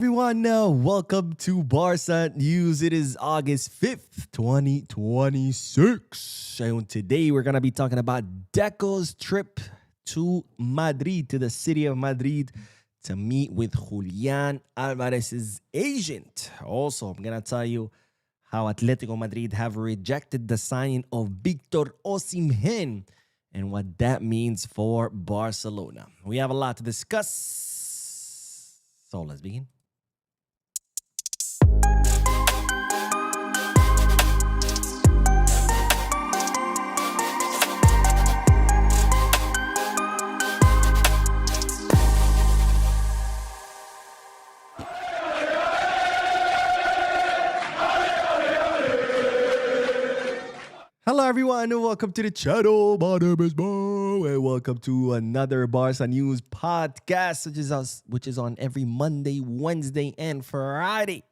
Everyone, welcome to Barca News. It is August 5th, 2026. And today we're going to be talking about Deco's trip to Madrid, to the city of Madrid, to meet with Julian Alvarez's agent. Also, I'm going to tell you how Atlético Madrid have rejected the signing of Victor Osimhen and what that means for Barcelona. We have a lot to discuss. So let's begin. Hello everyone and welcome to the channel. My name is Bo and welcome to another Barca News podcast, which is on every Monday, Wednesday, and Friday.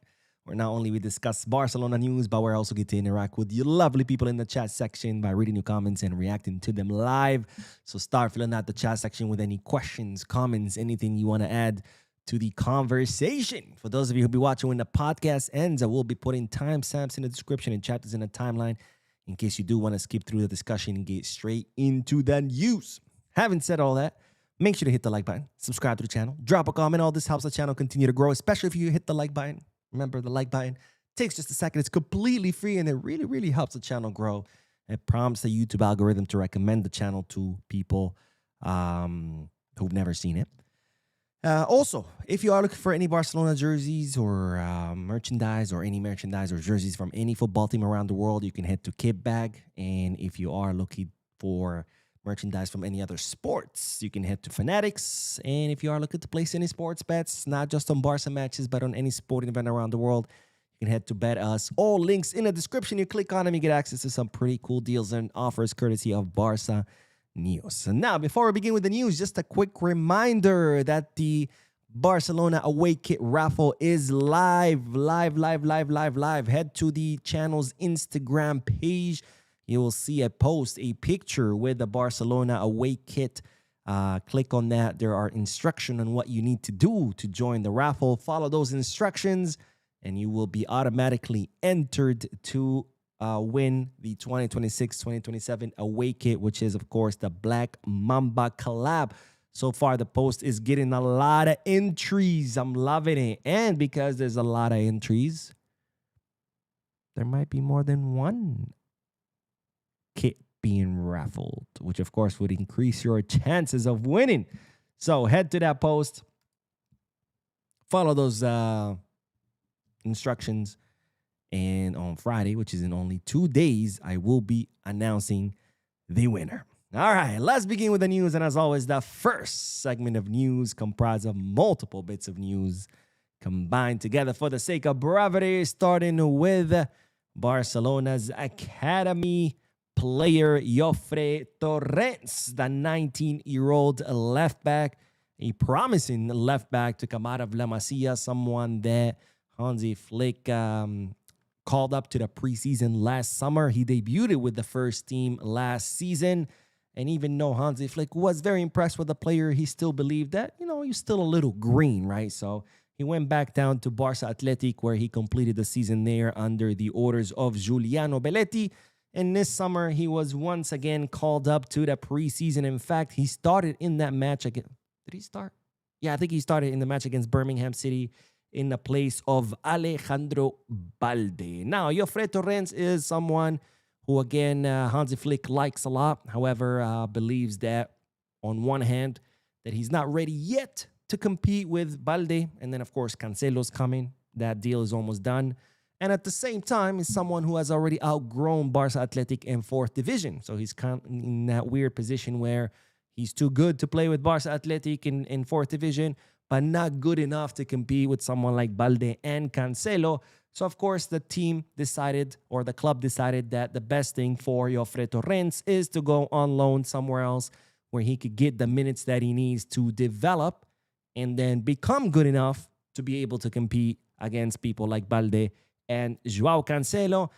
Where not only we discuss Barcelona news, but we also get to interact with you lovely people in the chat section by reading your comments and reacting to them live. So start filling out the chat section with any questions, comments, anything you want to add to the conversation. For those of you who'll be watching when the podcast ends, I will be putting timestamps in the description and chapters in the timeline in case you do want to skip through the discussion and get straight into the news. Having said all that, make sure to hit the like button, subscribe to the channel, drop a comment. All this helps the channel continue to grow, especially if you hit the like button. Remember, the like button takes just a second. It's completely free, and it really, really helps the channel grow. It prompts the YouTube algorithm to recommend the channel to people who've never seen it. Also, if you are looking for any Barcelona jerseys or merchandise or any merchandise or jerseys from any football team around the world, you can head to Kitbag. And if you are looking for merchandise from any other sports, you can head to Fanatics. And if you are looking to place any sports bets, not just on Barca matches, but on any sporting event around the world, you can head to Bet Us. All links in the description. You click on them, you get access to some pretty cool deals and offers courtesy of Barca News. And now, before we begin with the news, just a quick reminder that the Barcelona away kit raffle is live. Head to the channel's Instagram page. You will see a picture with the Barcelona away kit. Click on that. There are instructions on what you need to do to join the raffle. Follow those instructions, and you will be automatically entered to win the 2026-2027 away kit, which is, of course, the Black Mamba collab. So far, the post is getting a lot of entries. I'm loving it. And because there's a lot of entries, there might be more than one kit being raffled, which, of course, would increase your chances of winning. So head to that post. Follow those instructions. And on Friday, which is in only 2 days, I will be announcing the winner. All right, let's begin with the news. And as always, the first segment of news comprised of multiple bits of news combined together for the sake of brevity, starting with Barcelona's academy player Joffre Torrens, the 19-year-old left back, a promising left back to come out of La Masia, someone that Hansi Flick called up to the preseason last summer. He debuted with the first team last season. And even though Hansi Flick was very impressed with the player, he still believed that, he's still a little green, right? So he went back down to Barca Athletic, where he completed the season there under the orders of Giuliano Belletti. And this summer, he was once again called up to the preseason. In fact, he started in that match again. Did he start? Yeah, I think he started in the match against Birmingham City in the place of Alejandro Balde. Now, Joffre Torrens is someone who, again, Hansi Flick likes a lot. However, believes that, on one hand, that he's not ready yet to compete with Balde. And then, of course, Cancelo's coming. That deal is almost done. And at the same time, is someone who has already outgrown Barca Athletic in 4th division. So he's kind of in that weird position where he's too good to play with Barca Athletic in 4th division, but not good enough to compete with someone like Balde and Cancelo. So, of course, the team decided, or the club decided, that the best thing for Joffre Torrens is to go on loan somewhere else where he could get the minutes that he needs to develop and then become good enough to be able to compete against people like Balde and Joao Cancelo.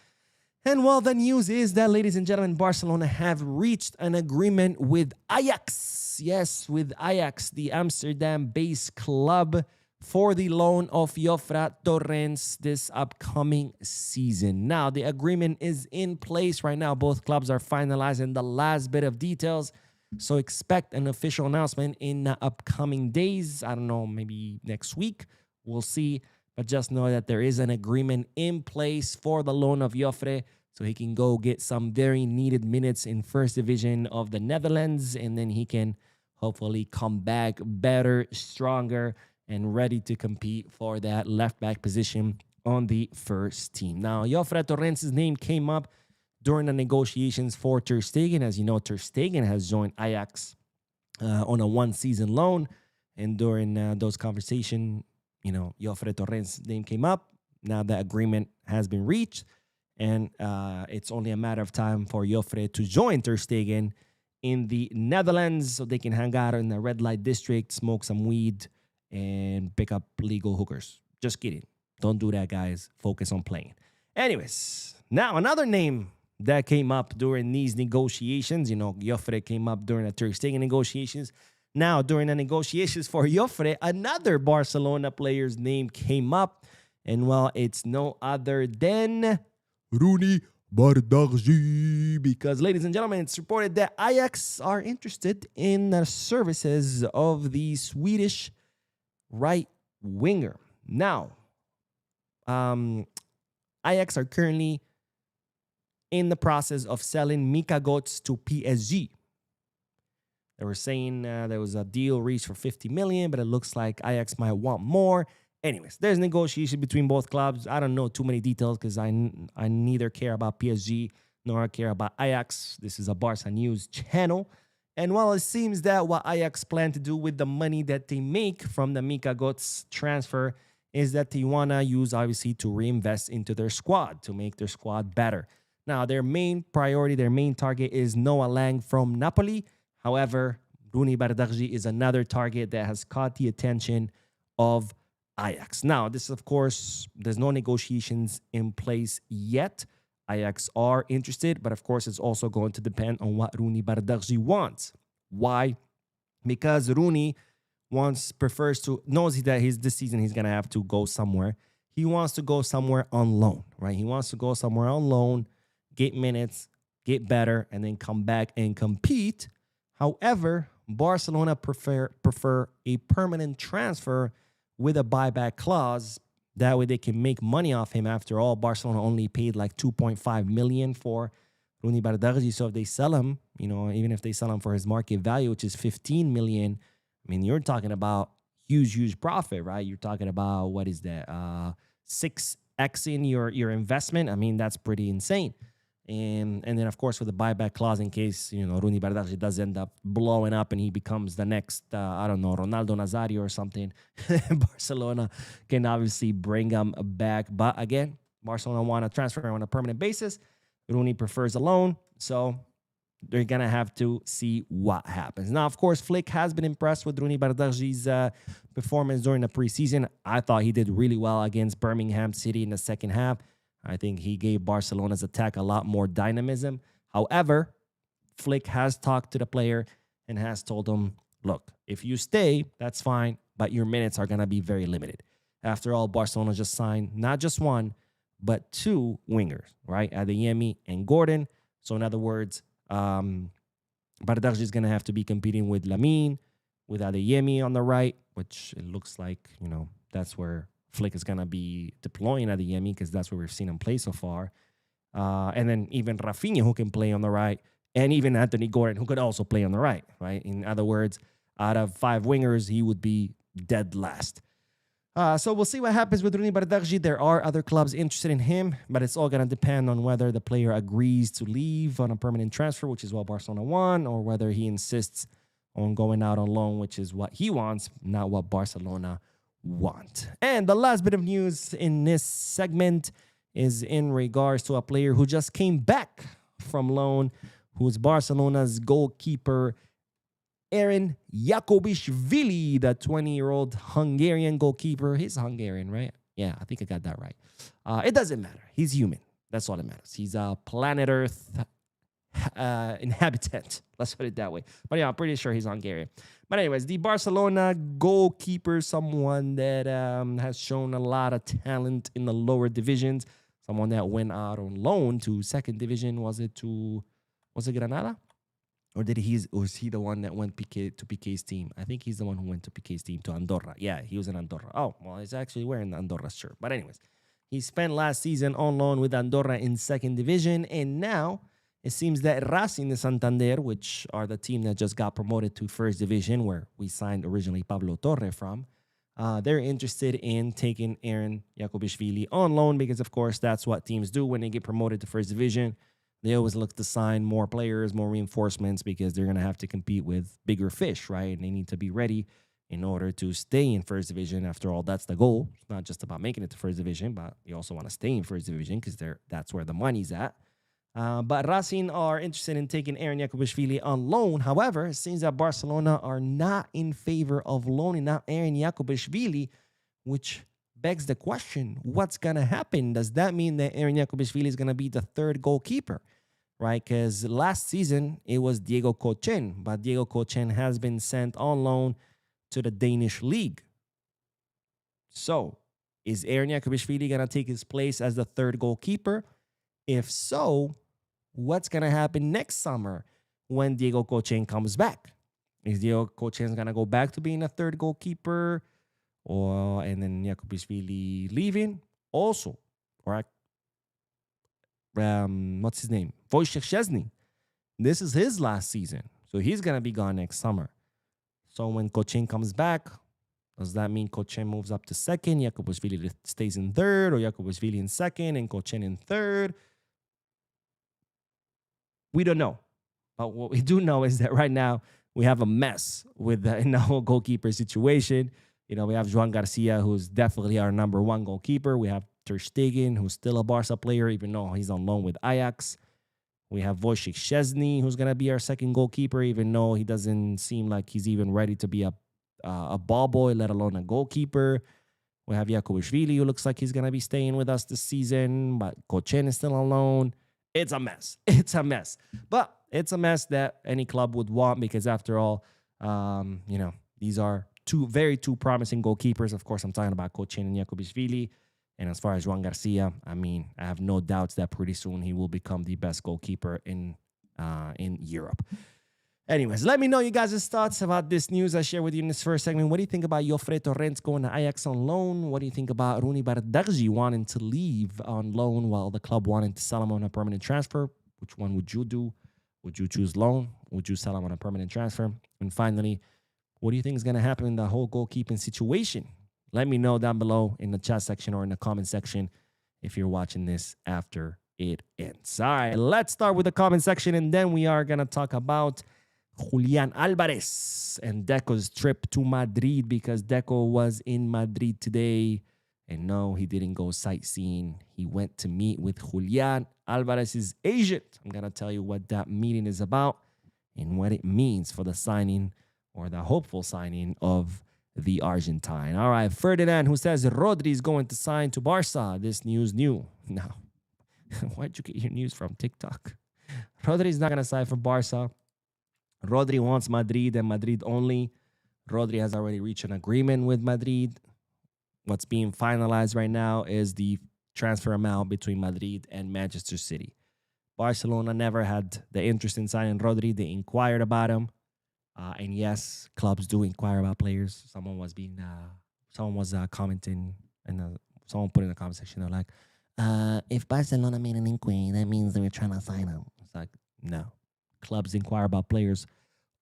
And well, the news is that, ladies and gentlemen, Barcelona have reached an agreement with Ajax. Yes, with Ajax, the Amsterdam-based club, for the loan of Joffre Torrens this upcoming season. Now, the agreement is in place right now. Both clubs are finalizing the last bit of details. So expect an official announcement in the upcoming days. I don't know, maybe next week. We'll see. But just know that there is an agreement in place for the loan of Joffre, so he can go get some very needed minutes in first division of the Netherlands, and then he can hopefully come back better, stronger, and ready to compete for that left back position on the first team. Now, Joffre Torrens' name came up during the negotiations for Ter Stegen. As you know, Ter Stegen has joined Ajax on a one-season loan, and during those conversations, Joffre Torrens' name came up. Now the agreement has been reached, and it's only a matter of time for Joffre to join Ter Stegen in the Netherlands, so they can hang out in the red light district, smoke some weed, and pick up legal hookers. Just kidding. Don't do that, guys. Focus on playing. Anyways, now another name that came up during these negotiations. Joffre came up during the Ter Stegen negotiations. Now, during the negotiations for Joffre, another Barcelona player's name came up. And, well, it's no other than Roony Bardarji. Because, ladies and gentlemen, it's reported that Ajax are interested in the services of the Swedish right winger. Now, Ajax are currently in the process of selling Mika Götze to PSG. They were saying there was a deal reached for 50 million, but it looks like Ajax might want more. Anyways, there's negotiation between both clubs. I don't know too many details because I neither care about PSG nor care about Ajax. This is a Barca news channel. And while it seems that what Ajax plan to do with the money that they make from the Mika Götze transfer is that they want to use, obviously, to reinvest into their squad, to make their squad better. Now, their main priority, their main target is Noah Lang from Napoli. However, Roony Bardarji is another target that has caught the attention of Ajax. Now, this, of course, there's no negotiations in place yet. Ajax are interested, but of course, it's also going to depend on what Roony Bardarji wants. Why? Because Roony knows that this season he's going to have to go somewhere. He wants to go somewhere on loan, right? He wants to go somewhere on loan, get minutes, get better, and then come back and compete. However, Barcelona prefer a permanent transfer with a buyback clause. That way they can make money off him. After all, Barcelona only paid like 2.5 million for Roony Bardarji. So if they sell him, even if they sell him for his market value, which is 15 million, you're talking about huge profit, right? You're talking about, what is that? 6x in your investment. That's pretty insane. And then, of course, with the buyback clause, in case, Roony Bardarji does end up blowing up and he becomes the next, Ronaldo Nazario or something, Barcelona can obviously bring him back. But again, Barcelona want to transfer on a permanent basis. Roony prefers a loan. So they're going to have to see what happens. Now, of course, Flick has been impressed with Roony Bardarji's performance during the preseason. I thought he did really well against Birmingham City in the second half. I think he gave Barcelona's attack a lot more dynamism. However, Flick has talked to the player and has told him, look, if you stay, that's fine, but your minutes are going to be very limited. After all, Barcelona just signed not just one, but two wingers, right? Adeyemi and Gordon. So in other words, Bardarji is going to have to be competing with Lamine, with Adeyemi on the right, which it looks like, that's where Flick is going to be deploying Adeyemi because that's where we've seen him play so far. And then even Rafinha, who can play on the right, and even Anthony Gordon, who could also play on the right, right? In other words, out of 5 wingers, he would be dead last. So we'll see what happens with Roony Bardarji. There are other clubs interested in him, but it's all going to depend on whether the player agrees to leave on a permanent transfer, which is what Barcelona want, or whether he insists on going out on loan, which is what he wants, not what Barcelona want. And the last bit of news in this segment is in regards to a player who just came back from loan, who's Barcelona's goalkeeper, Aaron Yaakobishvili, the 20-year-old Hungarian goalkeeper. He's Hungarian, right? Yeah, I think I got that right. It doesn't matter. He's human. That's all that matters. He's a planet Earth inhabitant. Let's put it that way. But yeah, I'm pretty sure he's Hungarian. But anyways, the Barcelona goalkeeper, someone that has shown a lot of talent in the lower divisions, someone that went out on loan to second division. Was it Granada? Or was he the one that went to Piqué's team? I think he's the one who went to Piqué's team, to Andorra. Yeah, he was in Andorra. Oh, well, he's actually wearing the Andorra shirt. But anyways, he spent last season on loan with Andorra in second division, and now it seems that Racing de Santander, which are the team that just got promoted to first division, where we signed originally Pablo Torre from, they're interested in taking Aaron Yaakobishvili on loan because, of course, that's what teams do when they get promoted to first division. They always look to sign more players, more reinforcements, because they're going to have to compete with bigger fish, right? And they need to be ready in order to stay in first division. After all, that's the goal. It's not just about making it to first division, but you also want to stay in first division because that's where the money's at. But Racing are interested in taking Aaron Yaakobishvili on loan. However, it seems that Barcelona are not in favor of loaning out Aaron Yaakobishvili, which begs the question, what's going to happen? Does that mean that Aaron Yaakobishvili is going to be the third goalkeeper, right? Because last season, it was Diego Kochen, but Diego Kochen has been sent on loan to the Danish league. So, is Aaron Yaakobishvili going to take his place as the third goalkeeper? If so, what's going to happen next summer when Diego Kochen comes back? Is Diego Kochen going to go back to being a third goalkeeper? And then Yaakobishvili leaving also, right? What's his name? Wojciech Szczesny. This is his last season, so he's gonna be gone next summer. So when Kochen comes back, does that mean Kochen moves up to second, Yaakobishvili stays in third, or Yaakobishvili in second and Kochen in third? We don't know, but what we do know is that right now we have a mess in the whole goalkeeper situation. You know, we have Joan Garcia, who's definitely our number one goalkeeper. We have Ter Stegen, who's still a Barca player, even though he's on loan with Ajax. We have Wojciech Szczesny, who's going to be our second goalkeeper, even though he doesn't seem like he's even ready to be a ball boy, let alone a goalkeeper. We have Yaakobishvili, who looks like he's going to be staying with us this season, but Kochen is still on loan. It's a mess. It's a mess. But it's a mess that any club would want because, after all, these are two promising goalkeepers. Of course, I'm talking about Kochen and Yaakobishvili. And as far as Juan Garcia, I mean, I have no doubts that pretty soon he will become the best goalkeeper in Europe. Anyways, let me know you guys' thoughts about this news I shared with you in this first segment. What do you think about Joffre Torrents going to Ajax on loan? What do you think about Roony Bardghji wanting to leave on loan while the club wanted to sell him on a permanent transfer? Which one would you do? Would you choose loan? Would you sell him on a permanent transfer? And finally, what do you think is going to happen in the whole goalkeeping situation? Let me know down below in the chat section or in the comment section if you're watching this after it ends. All right, let's start with the comment section, and then we are going to talk about Julian Alvarez and Deco's trip to Madrid, because Deco was in Madrid today. And no, he didn't go sightseeing. He went to meet with Julian Alvarez's agent. I'm going to tell you what that meeting is about and what it means for the signing, or the hopeful signing, of the Argentine. All right, Ferdinand, who says Rodri is going to sign to Barca. This news new. No. Where'd you get your news from? TikTok. Rodri is not going to sign for Barca. Rodri wants Madrid and Madrid only. Rodri has already reached an agreement with Madrid. What's being finalized right now is the transfer amount between Madrid and Manchester City. Barcelona never had the interest in signing Rodri. They inquired about him. And yes, clubs do inquire about players. Someone was commenting, and someone put in the comment section, they're like, if Barcelona made an inquiry, that means they were trying to sign him. It's like, no. Clubs inquire about players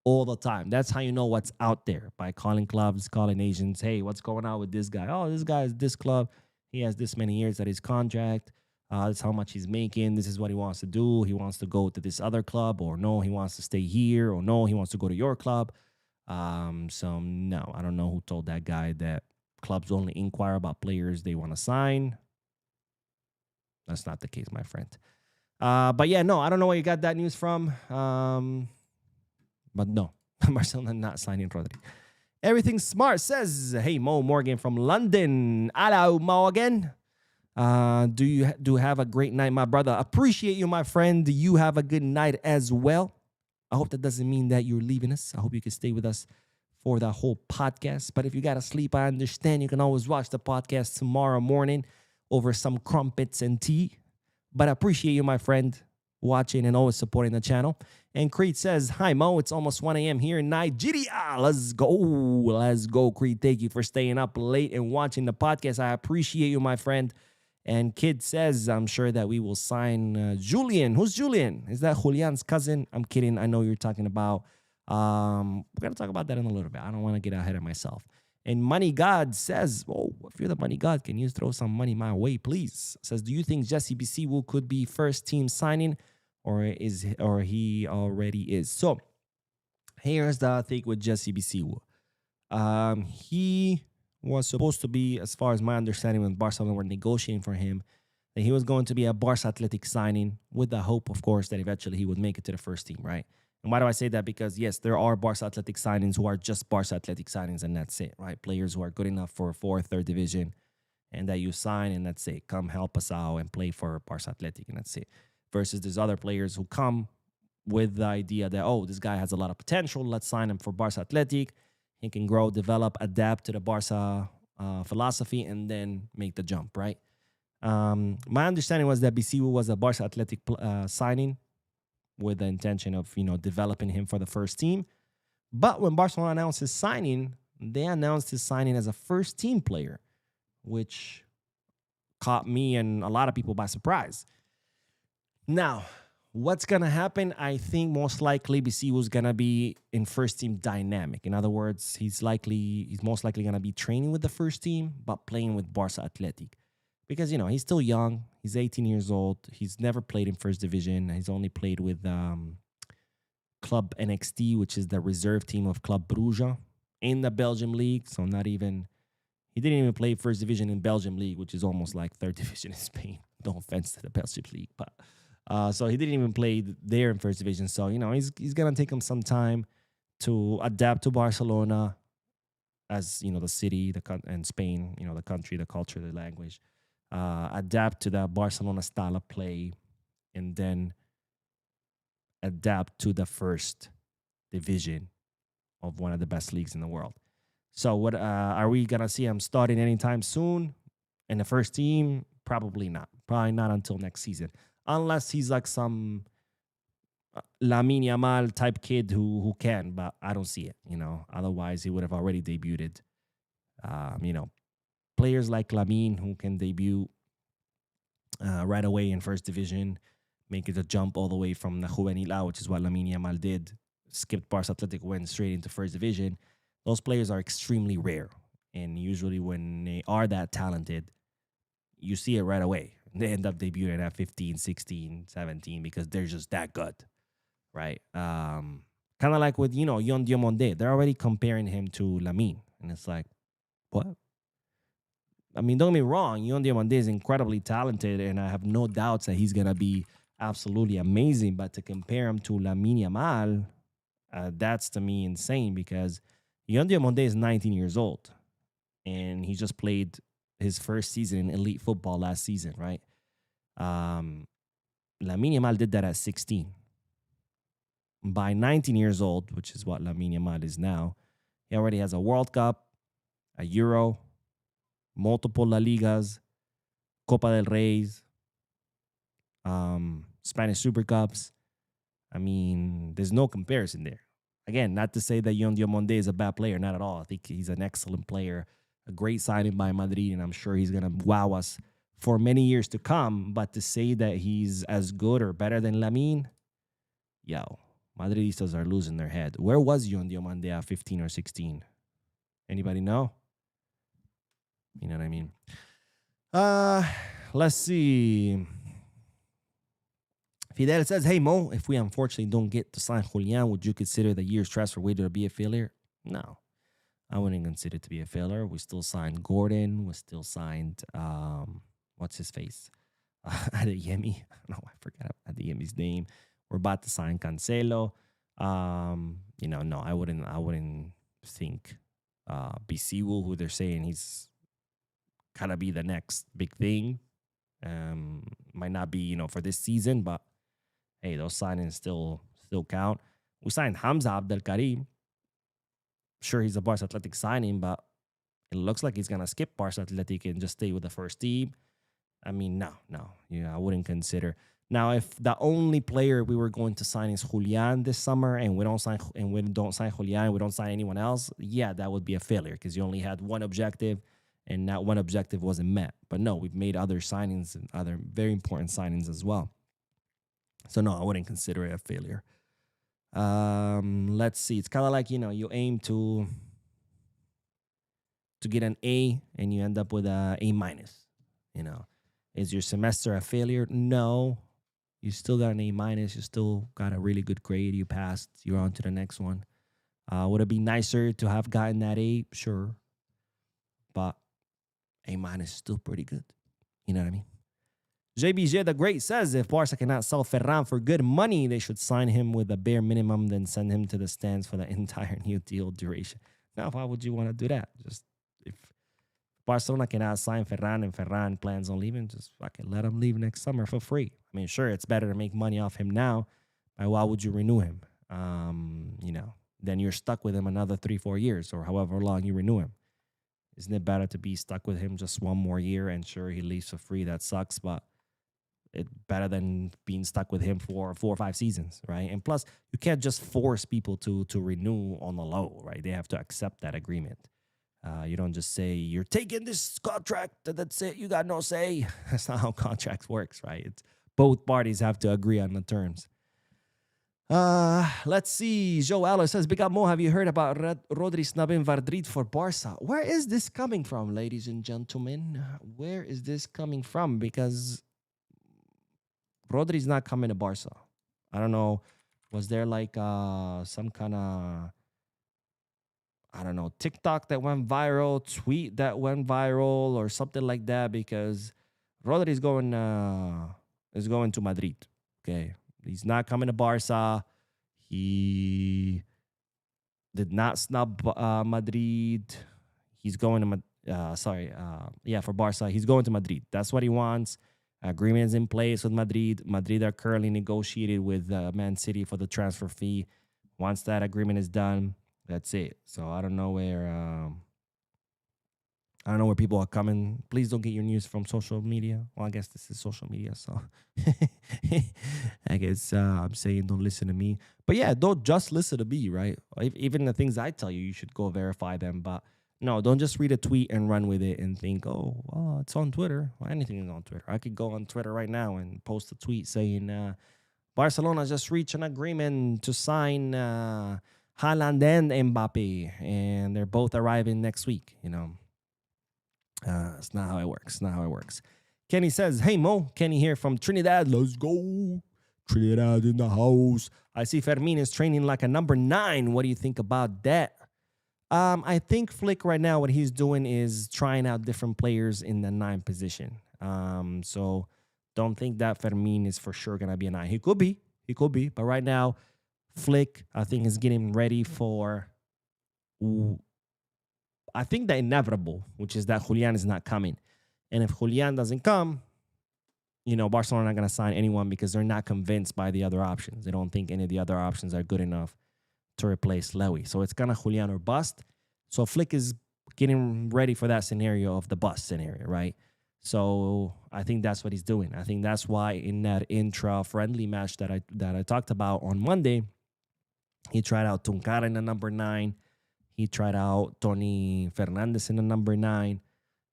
all the time. That's how you know what's out there, by calling clubs, calling agents. Hey, what's going on with this guy? Oh, this guy is this club. He has this many years at his contract. This is how much he's making. This is what he wants to do. He wants to go to this other club, or no, he wants to stay here, or no, he wants to go to your club. So no, I don't know who told that guy that clubs only inquire about players they want to sign. That's not the case, my friend. But yeah, no, I don't know where you got that news from. But no, Barcelona not signing Rodri. Everything Smart says, hey, Mo Morgan from London. Hello, Mo again. Do have a great night, my brother. Appreciate you, my friend. You have a good night as well. I hope that doesn't mean that you're leaving us. I hope you can stay with us for the whole podcast. But if you got to sleep, I understand. You can always watch the podcast tomorrow morning over some crumpets and tea. But I appreciate you, my friend, watching and always supporting the channel. And Creed says, hi, Mo. It's almost 1 a.m. here in Nigeria. Let's go. Let's go, Creed. Thank you for staying up late and watching the podcast. I appreciate you, my friend. And Kid says, I'm sure that we will sign Julian. Who's Julian? Is that Julian's cousin? I'm kidding. I know you're talking about. We're going to talk about that in a little bit. I don't want to get ahead of myself. And Money God says, oh, if you're the Money God, can you throw some money my way, please? Says, do you think Jesse Bisiwu could be first team signing or he already is? So here's the thing with Jesse Bisiwu. He was supposed to be, as far as my understanding, when Barcelona were negotiating for him, that he was going to be a Barca Athletic signing with the hope, of course, that eventually he would make it to the first team, right? And why do I say that? Because, yes, there are Barca Athletic signings who are just Barca Athletic signings, and that's it, right? Players who are good enough for fourth, third division, and that you sign, and that's it. Come help us out and play for Barca Athletic, and that's it. Versus there's other players who come with the idea that, oh, this guy has a lot of potential. Let's sign him for Barca Athletic. He can grow, develop, adapt to the Barca philosophy, and then make the jump, right? My understanding was that Bisiwu was a Barca Athletic signing with the intention of, developing him for the first team. But when Barcelona announced his signing, they announced his signing as a first team player, which caught me and a lot of people by surprise. Now, what's going to happen? I think most likely Bisiwu is going to be in first team dynamic. In other words, he's most likely going to be training with the first team, but playing with Barca Athletic. Because, he's still young. He's 18 years old. He's never played in first division. He's only played with Club NXT, which is the reserve team of Club Brugge in the Belgium League. So he didn't even play first division in Belgium League, which is almost like third division in Spain. No offense to the Belgium League, but so he didn't even play there in first division. So, he's going to take him some time to adapt to Barcelona as, the city, and Spain, the country, the culture, the language. Adapt to the Barcelona style of play, and then adapt to the first division of one of the best leagues in the world. So what are we going to see him starting anytime soon in the first team? Probably not. Probably not until next season. Unless he's like some Lamine Yamal type kid who can, but I don't see it, Otherwise, he would have already debuted. Players like Lamine who can debut right away in first division, make it a jump all the way from the Juvenil A, which is what Lamine Yamal did, skipped Barca Athletic, went straight into first division. Those players are extremely rare. And usually when they are that talented, you see it right away. They end up debuting at 15, 16, 17 because they're just that good, right? Kind of like with, Yon Diomande. They're already comparing him to Lamine. And it's like, what? I mean, don't get me wrong. Yon Diomande is incredibly talented, and I have no doubts that he's going to be absolutely amazing. But to compare him to Lamine Yamal, that's to me insane because Yon Diomande is 19 years old, and he just played his first season in elite football last season, right? Lamine Yamal did that at 16. By 19 years old, which is what Lamine Yamal is now, he already has a World Cup, a Euro, multiple La Ligas, Copa del Reyes, Spanish Super Cups. I mean, there's no comparison there. Again, not to say that Yon Diomande is a bad player, not at all. I think he's an excellent player, a great signing by Madrid, and I'm sure he's going to wow us for many years to come. But to say that he's as good or better than Lamine, Madridistas are losing their head. Where was Yon Diomande at 15 or 16? Anybody know? You know what I mean? Let's see. Fidel says, hey, Mo, if we unfortunately don't get to sign Julián, would you consider the year's transfer window to be a failure? No, I wouldn't consider it to be a failure. We still signed Gordon. We still signed, what's his face? Adeyemi. No, I forgot Adeyemi's name. We're about to sign Cancelo. No, I wouldn't think Bisiwu, who they're saying he's gotta be the next big thing. Might not be, for this season, but hey, those signings still count. We signed Hamza Abdelkarim. Sure, he's a Barca Athletic signing, but it looks like he's gonna skip Barca Athletic and just stay with the first team. I mean, no, I wouldn't consider. Now, if the only player we were going to sign is Julián this summer, and we don't sign Julián, we don't sign anyone else, yeah, that would be a failure because you only had one objective, and that one objective wasn't met. But no, we've made other signings and other very important signings as well. So no, I wouldn't consider it a failure. Let's see. It's kind of like, you aim to get an A and you end up with a A minus. Is your semester a failure? No. You still got an A minus. You still got a really good grade. You passed. You're on to the next one. Would it be nicer to have gotten that A? Sure. But A minus is still pretty good. You know what I mean? JBJ the Great says if Barca cannot sell Ferran for good money, they should sign him with a bare minimum, then send him to the stands for the entire new deal duration. Now, why would you want to do that? Just if Barcelona cannot sign Ferran and Ferran plans on leaving, just fucking let him leave next summer for free. I mean, sure, it's better to make money off him now, but why would you renew him? Then you're stuck with him another 3-4 years or however long you renew him. Isn't it better to be stuck with him just one more year and sure he leaves for free? That sucks, but it's better than being stuck with him for 4 or 5 seasons, right? And plus, you can't just force people to renew on the low, right? They have to accept that agreement. You don't just say, you're taking this contract, that's it, you got no say. That's not how contracts works, right? It's both parties have to agree on the terms. Let's see. Joe Aller says, Big Up Mo, have you heard about Rodri snubbing Madrid for Barca? Where is this coming from, ladies and gentlemen? Where is this coming from? Because Rodri's not coming to Barca. I don't know. Was there like some kind of, I don't know, TikTok that went viral, tweet that went viral, or something like that? Because Rodri is going to Madrid. Okay, he's not coming to Barca. He did not snub Madrid. He's going to for Barca. He's going to Madrid. That's what he wants. Agreements in place with Madrid. Madrid are currently negotiated with Man City for the transfer fee. Once that agreement is done, that's it. So I don't know where people are coming. Please don't get your news from social media. Well, I guess this is social media, so I guess I'm saying don't listen to me. But yeah, don't just listen to me, right? Even the things I tell you, you should go verify them. But no, don't just read a tweet and run with it and think, oh, well, it's on Twitter. Well, anything is on Twitter. I could go on Twitter right now and post a tweet saying Barcelona just reached an agreement to sign Haaland and Mbappe, and they're both arriving next week. It's not how it works. Kenny says, hey, Mo, Kenny here from Trinidad. Let's go. Trinidad in the house. I see Fermin is training like a number 9. What do you think about that? I think Flick right now, what he's doing is trying out different players in the 9 position. So don't think that Fermin is for sure going to be a 9. He could be. But right now, Flick, I think, is getting ready for, I think, the inevitable, which is that Julián is not coming. And if Julián doesn't come, Barcelona are not going to sign anyone because they're not convinced by the other options. They don't think any of the other options are good enough to replace Lewy. So it's kind of Julián or bust. So Flick is getting ready for that scenario of the bust scenario, right? So I think that's what he's doing. I think that's why in that intra-friendly match that I talked about on Monday, he tried out Tunkara in the number 9. He tried out Tony Fernandez in the number 9.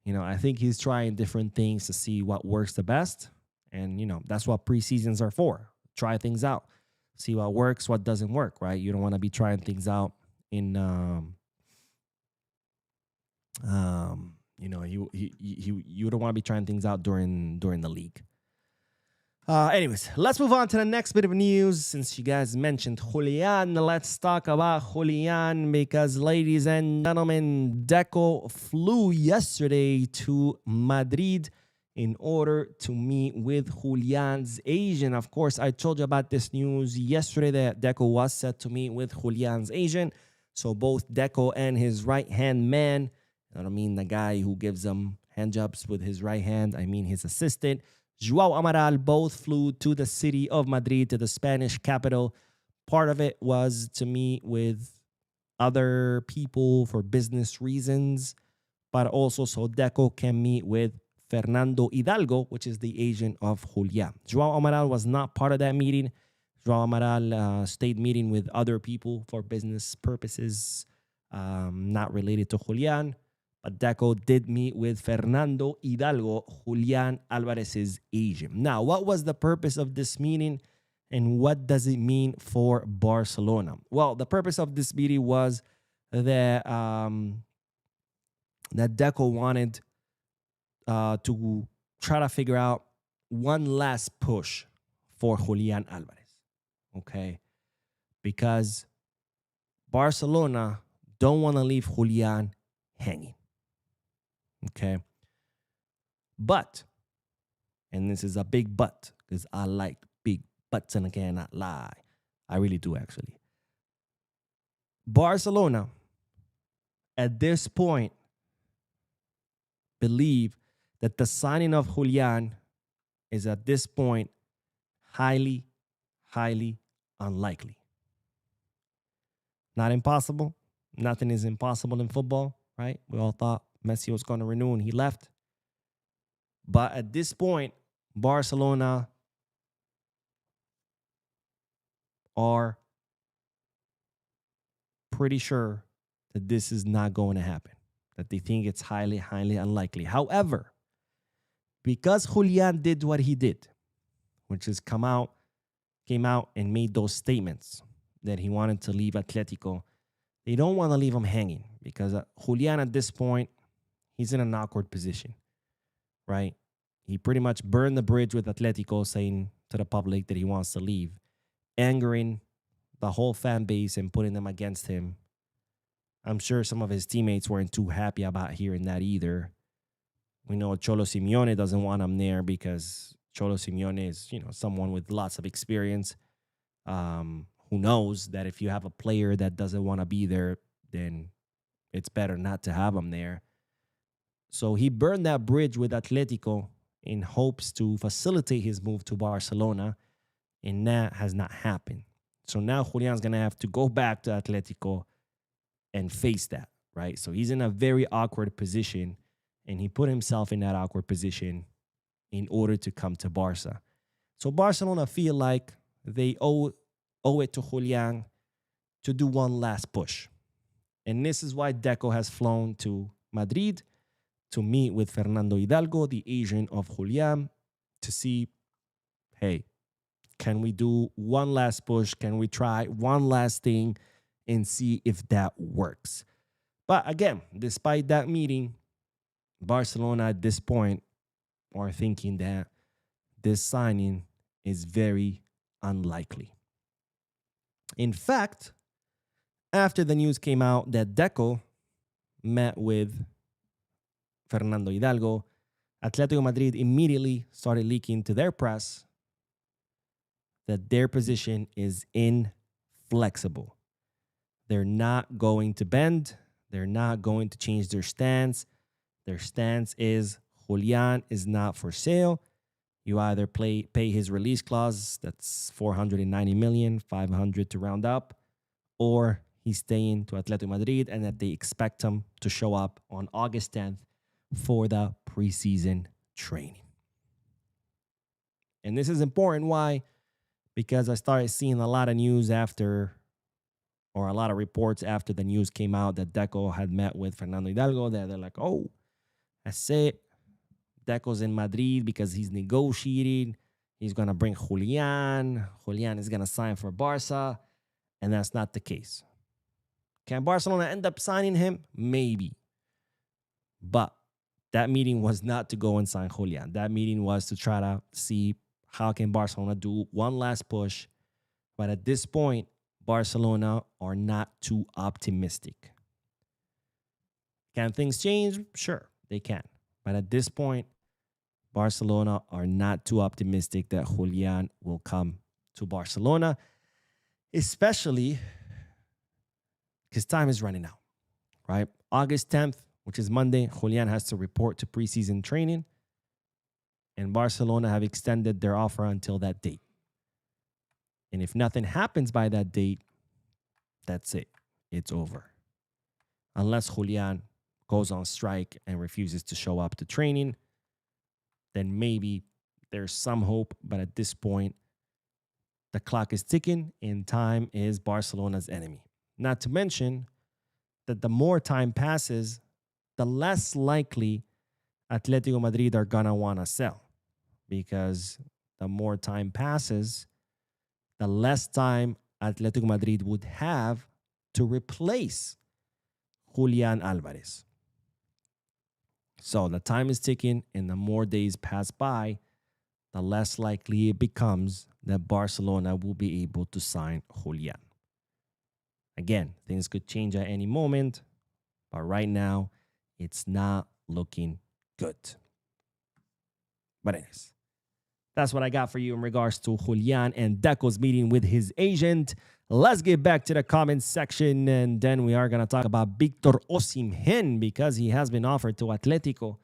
I think he's trying different things to see what works the best. And, that's what preseasons are for. Try things out. See what works, what doesn't work, right? You don't want to be trying things out in, you don't want to be trying things out during the league. Anyways, let's move on to the next bit of news. Since you guys mentioned Julián, let's talk about Julián because, ladies and gentlemen, Deco flew yesterday to Madrid in order to meet with Julián's agent. Of course, I told you about this news yesterday that Deco was set to meet with Julián's agent. So both Deco and his right-hand man, the guy who gives them hand jobs with his right hand, I mean his assistant, Joao Amaral, both flew to the city of Madrid, to the Spanish capital. Part of it was to meet with other people for business reasons, but also so Deco can meet with Fernando Hidalgo, which is the agent of Julián. Joao Amaral was not part of that meeting. Joao Amaral stayed meeting with other people for business purposes, not related to Julián. But Deco did meet with Fernando Hidalgo, Julian Alvarez's agent. Now, what was the purpose of this meeting and what does it mean for Barcelona? Well, the purpose of this meeting was that, that Deco wanted to try to figure out one last push for Julian Alvarez, okay? Because Barcelona don't want to leave Julian hanging. Okay. But, and this is a big but, because I like big butts and I cannot lie. I really do, actually. Barcelona, at this point, believe that the signing of Julián is at this point highly, highly unlikely. Not impossible. Nothing is impossible in football, right? We all thought Messi was going to renew and he left. But at this point, Barcelona are pretty sure that this is not going to happen, that they think it's highly, highly unlikely. However, because Julián did what he did, which is came out and made those statements that he wanted to leave Atlético, they don't want to leave him hanging because Julián at this point, he's in an awkward position, right? He pretty much burned the bridge with Atlético, saying to the public that he wants to leave, angering the whole fan base and putting them against him. I'm sure some of his teammates weren't too happy about hearing that either. We know Cholo Simeone doesn't want him there because Cholo Simeone is, someone with lots of experience. Who knows that if you have a player that doesn't want to be there, then it's better not to have him there. So he burned that bridge with Atlético in hopes to facilitate his move to Barcelona, and that has not happened. So now Julián's going to have to go back to Atlético and face that, right? So he's in a very awkward position, and he put himself in that awkward position in order to come to Barca. So Barcelona feel like they owe it to Julián to do one last push. And this is why Deco has flown to Madrid to meet with Fernando Hidalgo, the agent of Julián, to see, hey, can we do one last push? Can we try one last thing and see if that works? But again, despite that meeting, Barcelona at this point are thinking that this signing is very unlikely. In fact, after the news came out that Deco met with Fernando Hidalgo, Atlético Madrid immediately started leaking to their press that their position is inflexible. They're not going to bend. They're not going to change their stance. Their stance is Julián is not for sale. You either pay his release clause, that's 490 million, 500 to round up, or he's staying to Atlético Madrid and that they expect him to show up on August 10th for the preseason training. And this is important. Why? Because I started seeing a lot of news after, or a lot of reports after the news came out that Deco had met with Fernando Hidalgo. They're like, oh, that's it. Deco's in Madrid because he's negotiating. He's going to bring Julián. Julián is going to sign for Barca. And that's not the case. Can Barcelona end up signing him? Maybe. But that meeting was not to go and sign Julián. That meeting was to try to see how can Barcelona do one last push. But at this point, Barcelona are not too optimistic. Can things change? Sure, they can. But at this point, Barcelona are not too optimistic that Julián will come to Barcelona, especially because time is running out, right? August 10th, which is Monday, Julián has to report to preseason training, and Barcelona have extended their offer until that date. And if nothing happens by that date, that's it. It's over. Unless Julián goes on strike and refuses to show up to training, then maybe there's some hope. But at this point, the clock is ticking and time is Barcelona's enemy. Not to mention that the more time passes, the less likely Atlético Madrid are going to want to sell. Because the more time passes, the less time Atlético Madrid would have to replace Julian Alvarez. So the time is ticking, and the more days pass by, the less likely it becomes that Barcelona will be able to sign Julián. Again, things could change at any moment, but right now, it's not looking good. But anyways, that's what I got for you in regards to Julián and Deco's meeting with his agent. Let's get back to the comments section, and then we are going to talk about Victor Osimhen because he has been offered to Atlético.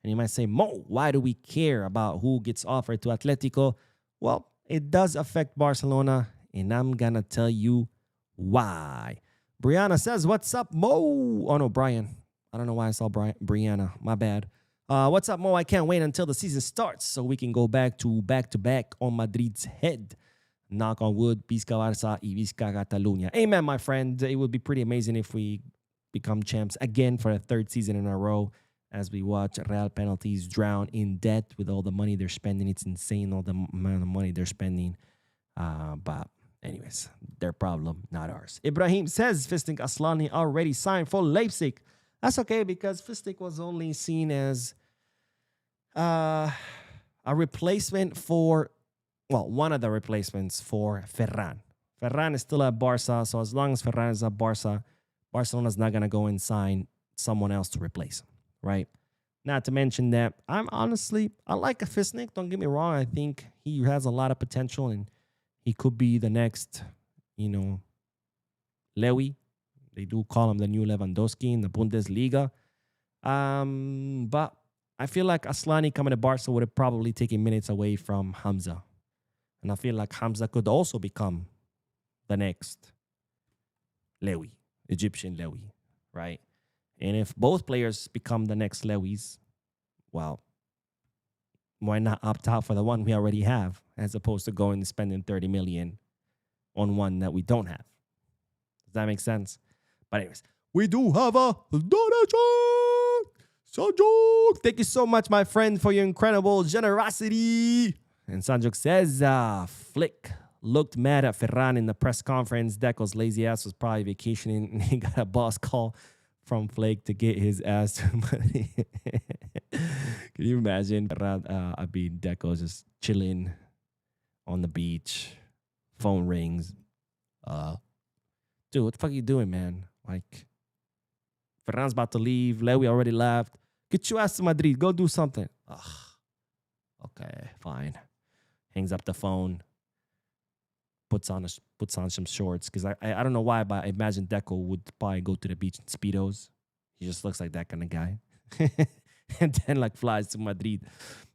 And you might say, Mo, why do we care about who gets offered to Atlético? Well, it does affect Barcelona, and I'm going to tell you why. Brianna says, what's up, Mo? Oh, no, Brian. I don't know why I saw Brianna. My bad. What's up, Mo? I can't wait until the season starts so we can go back to back on Madrid's head. Knock on wood, Visca Barça y Visca Catalunya. Amen, my friend. It would be pretty amazing if we become champs again for a third season in a row as we watch Real penalties drown in debt with all the money they're spending. It's insane, all the amount of money they're spending. But anyways, their problem, not ours. Ibrahim says Fisting Aslani already signed for Leipzig. That's okay because Fisting was only seen as a replacement for... Well, one of the replacements for Ferran. Ferran is still at Barca, so as long as Ferran is at Barca, Barcelona's not going to go and sign someone else to replace him, right? Not to mention that I like Fisnik, don't get me wrong. I think he has a lot of potential and he could be the next, Lewy. They do call him the new Lewandowski in the Bundesliga. But I feel like Aslani coming to Barca would have probably taken minutes away from Hamza. And I feel like Hamza could also become the next Lewy, Egyptian Lewy, right? And if both players become the next Lewis, well, why not opt out for the one we already have as opposed to going and spending 30 million on one that we don't have? Does that make sense? But anyways, we do have a donation. Sanjok, thank you so much, my friend, for your incredible generosity. And Sanjok says, Flick looked mad at Ferran in the press conference. Deco's lazy ass was probably vacationing and he got a boss call from Flick to get his ass to money. Can you imagine? Deco just chilling on the beach. Phone rings. Dude, what the fuck are you doing, man? Like, Ferran's about to leave. Lewy already left. Get your ass to Madrid. Go do something. Ugh. Okay, fine. Hangs up the phone. Puts on some shorts. Because I don't know why, but I imagine Deco would probably go to the beach in Speedos. He just looks like that kind of guy. And then, flies to Madrid.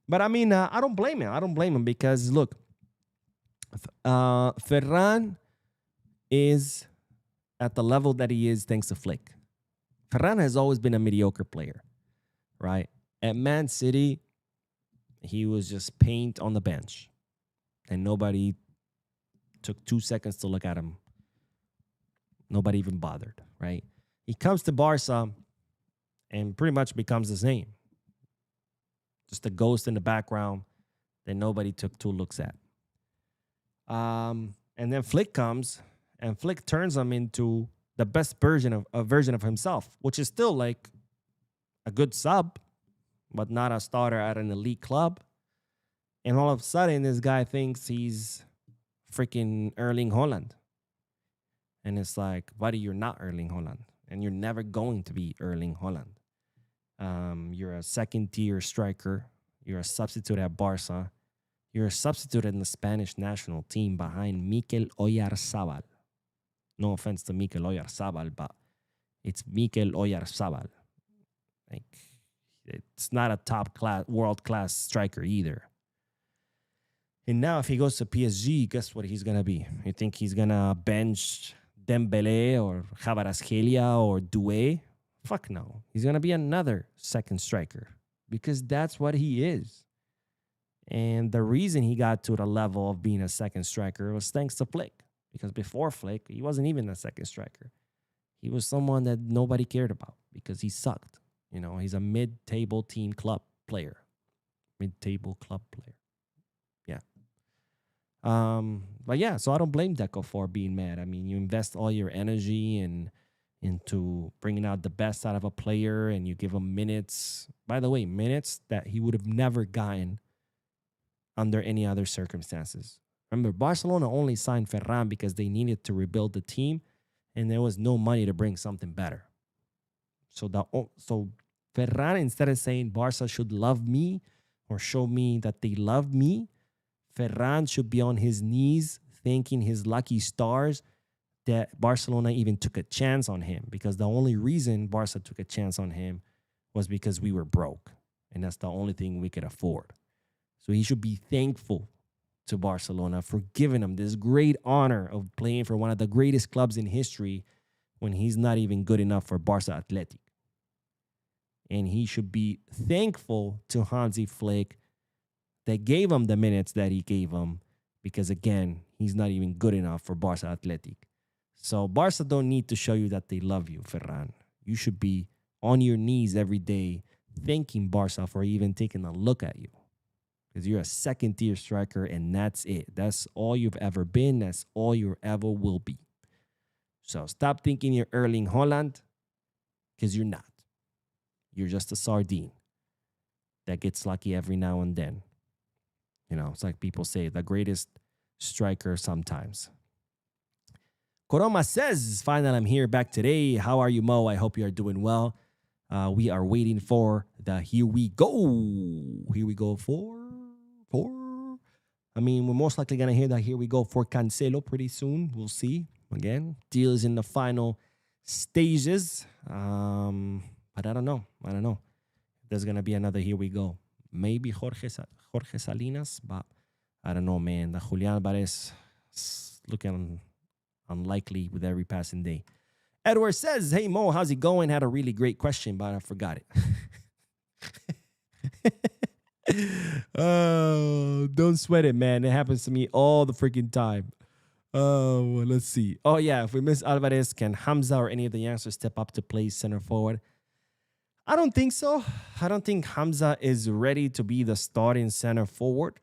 But, I mean, I don't blame him. I don't blame him because, look, Ferran is at the level that he is thanks to Flick. Ferran has always been a mediocre player, right? At Man City, he was just paint on the bench. And nobody took 2 seconds to look at him. Nobody even bothered, right? He comes to Barca and pretty much becomes the same. Just a ghost in the background that nobody took 2 looks at. And then Flick comes, and Flick turns him into the best version of himself, which is still a good sub, but not a starter at an elite club. And all of a sudden, this guy thinks he's freaking Erling Haaland. And it's like, buddy, you're not Erling Haaland. And you're never going to be Erling Haaland. You're a second-tier striker. You're a substitute at Barca. You're a substitute in the Spanish national team behind Mikel Oyarzabal. No offense to Mikel Oyarzabal, but it's Mikel Oyarzabal. Like, it's not a world class striker either. And now if he goes to PSG, guess what he's going to be? You think he's going to bench Dembele or Kvaratskhelia or Doué? Fuck no. He's going to be another second striker because that's what he is. And the reason he got to the level of being a second striker was thanks to Flick. Because before Flick, he wasn't even a second striker. He was someone that nobody cared about because he sucked. You know, he's a mid-table team club player. Mid-table club player. Yeah. But yeah, so I don't blame Deco for being mad. I mean, you invest all your energy into bringing out the best out of a player and you give him minutes. By the way, minutes that he would have never gotten under any other circumstances. Remember, Barcelona only signed Ferran because they needed to rebuild the team and there was no money to bring something better. So Ferran, instead of saying Barca should love me or show me that they love me, Ferran should be on his knees thanking his lucky stars that Barcelona even took a chance on him, because the only reason Barca took a chance on him was because we were broke, and that's the only thing we could afford. So he should be thankful to Barcelona for giving him this great honor of playing for one of the greatest clubs in history when he's not even good enough for Barca Atlético. And he should be thankful to Hansi Flick that gave him the minutes that he gave him, because, again, he's not even good enough for Barca Atlético. So Barca don't need to show you that they love you, Ferran. You should be on your knees every day thanking Barca for even taking a look at you, because you're a second-tier striker, and that's it. That's all you've ever been. That's all you ever will be. So stop thinking you're Erling Haaland, because you're not. You're just a sardine that gets lucky every now and then. You know, it's like people say, the greatest striker sometimes. Koroma says, finally, I'm here back today. How are you, Mo? I hope you are doing well. We are waiting for the Here We Go. Here we go for. I mean, we're most likely going to hear that Here We Go for Cancelo pretty soon. We'll see. Again, deal is in the final stages. But I don't know. There's going to be another Here We Go. Maybe Jorge Salinas, but I don't know, man. The Julian Alvarez is looking unlikely with every passing day. Edward says, hey, Mo, how's it going? Had a really great question, but I forgot it. Oh, don't sweat it, man. It happens to me all the freaking time. Oh, well, let's see. Oh, yeah, if we miss Alvarez, can Hamza or any of the youngsters step up to play center forward? I don't think so. I don't think Hamza is ready to be the starting center forward.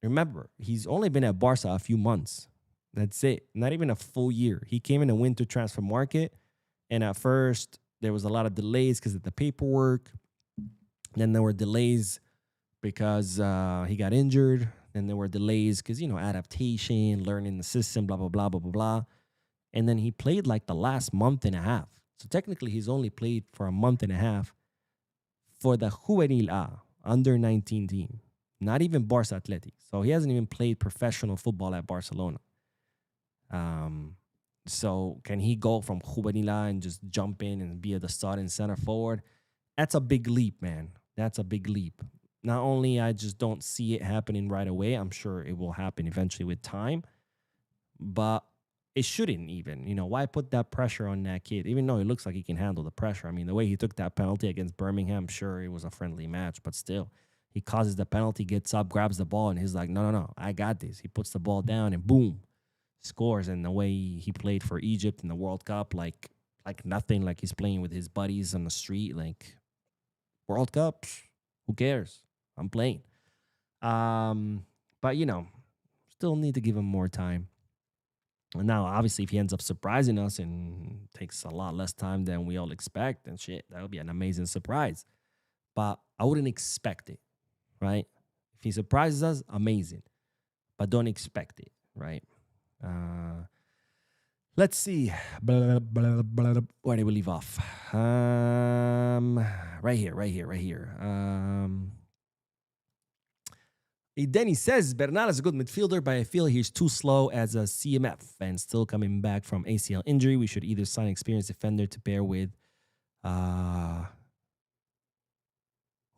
Remember, he's only been at Barca a few months. That's it. Not even a full year. He came in the winter transfer market, and at first there was a lot of delays because of the paperwork. Then there were delays because he got injured. Then there were delays because, adaptation, learning the system, blah, blah, blah, blah, blah, blah. And then he played like the last month and a half. So technically he's only played for a month and a half for the Juvenil A, under 19 team. Not even Barca Atlético. So he hasn't even played professional football at Barcelona. So can he go from Juvenil A and just jump in and be at the starting center forward? That's a big leap, man. That's a big leap. Not only I just don't see it happening right away. I'm sure it will happen eventually with time. But it shouldn't even. Why put that pressure on that kid? Even though it looks like he can handle the pressure. I mean, the way he took that penalty against Birmingham, sure, it was a friendly match. But still, he causes the penalty, gets up, grabs the ball, and he's like, no, I got this. He puts the ball down and boom, scores. And the way he played for Egypt in the World Cup, like nothing, like he's playing with his buddies on the street, like World Cup, who cares? I'm playing. But, still need to give him more time. And now, obviously, if he ends up surprising us and takes a lot less time than we all expect, then shit, that would be an amazing surprise. But I wouldn't expect it, right? If he surprises us, amazing. But don't expect it, right? Let's see. Where did we leave off? Right here. Denny says, Bernal is a good midfielder, but I feel he's too slow as a CMF and still coming back from ACL injury. We should either sign an experienced defender to pair with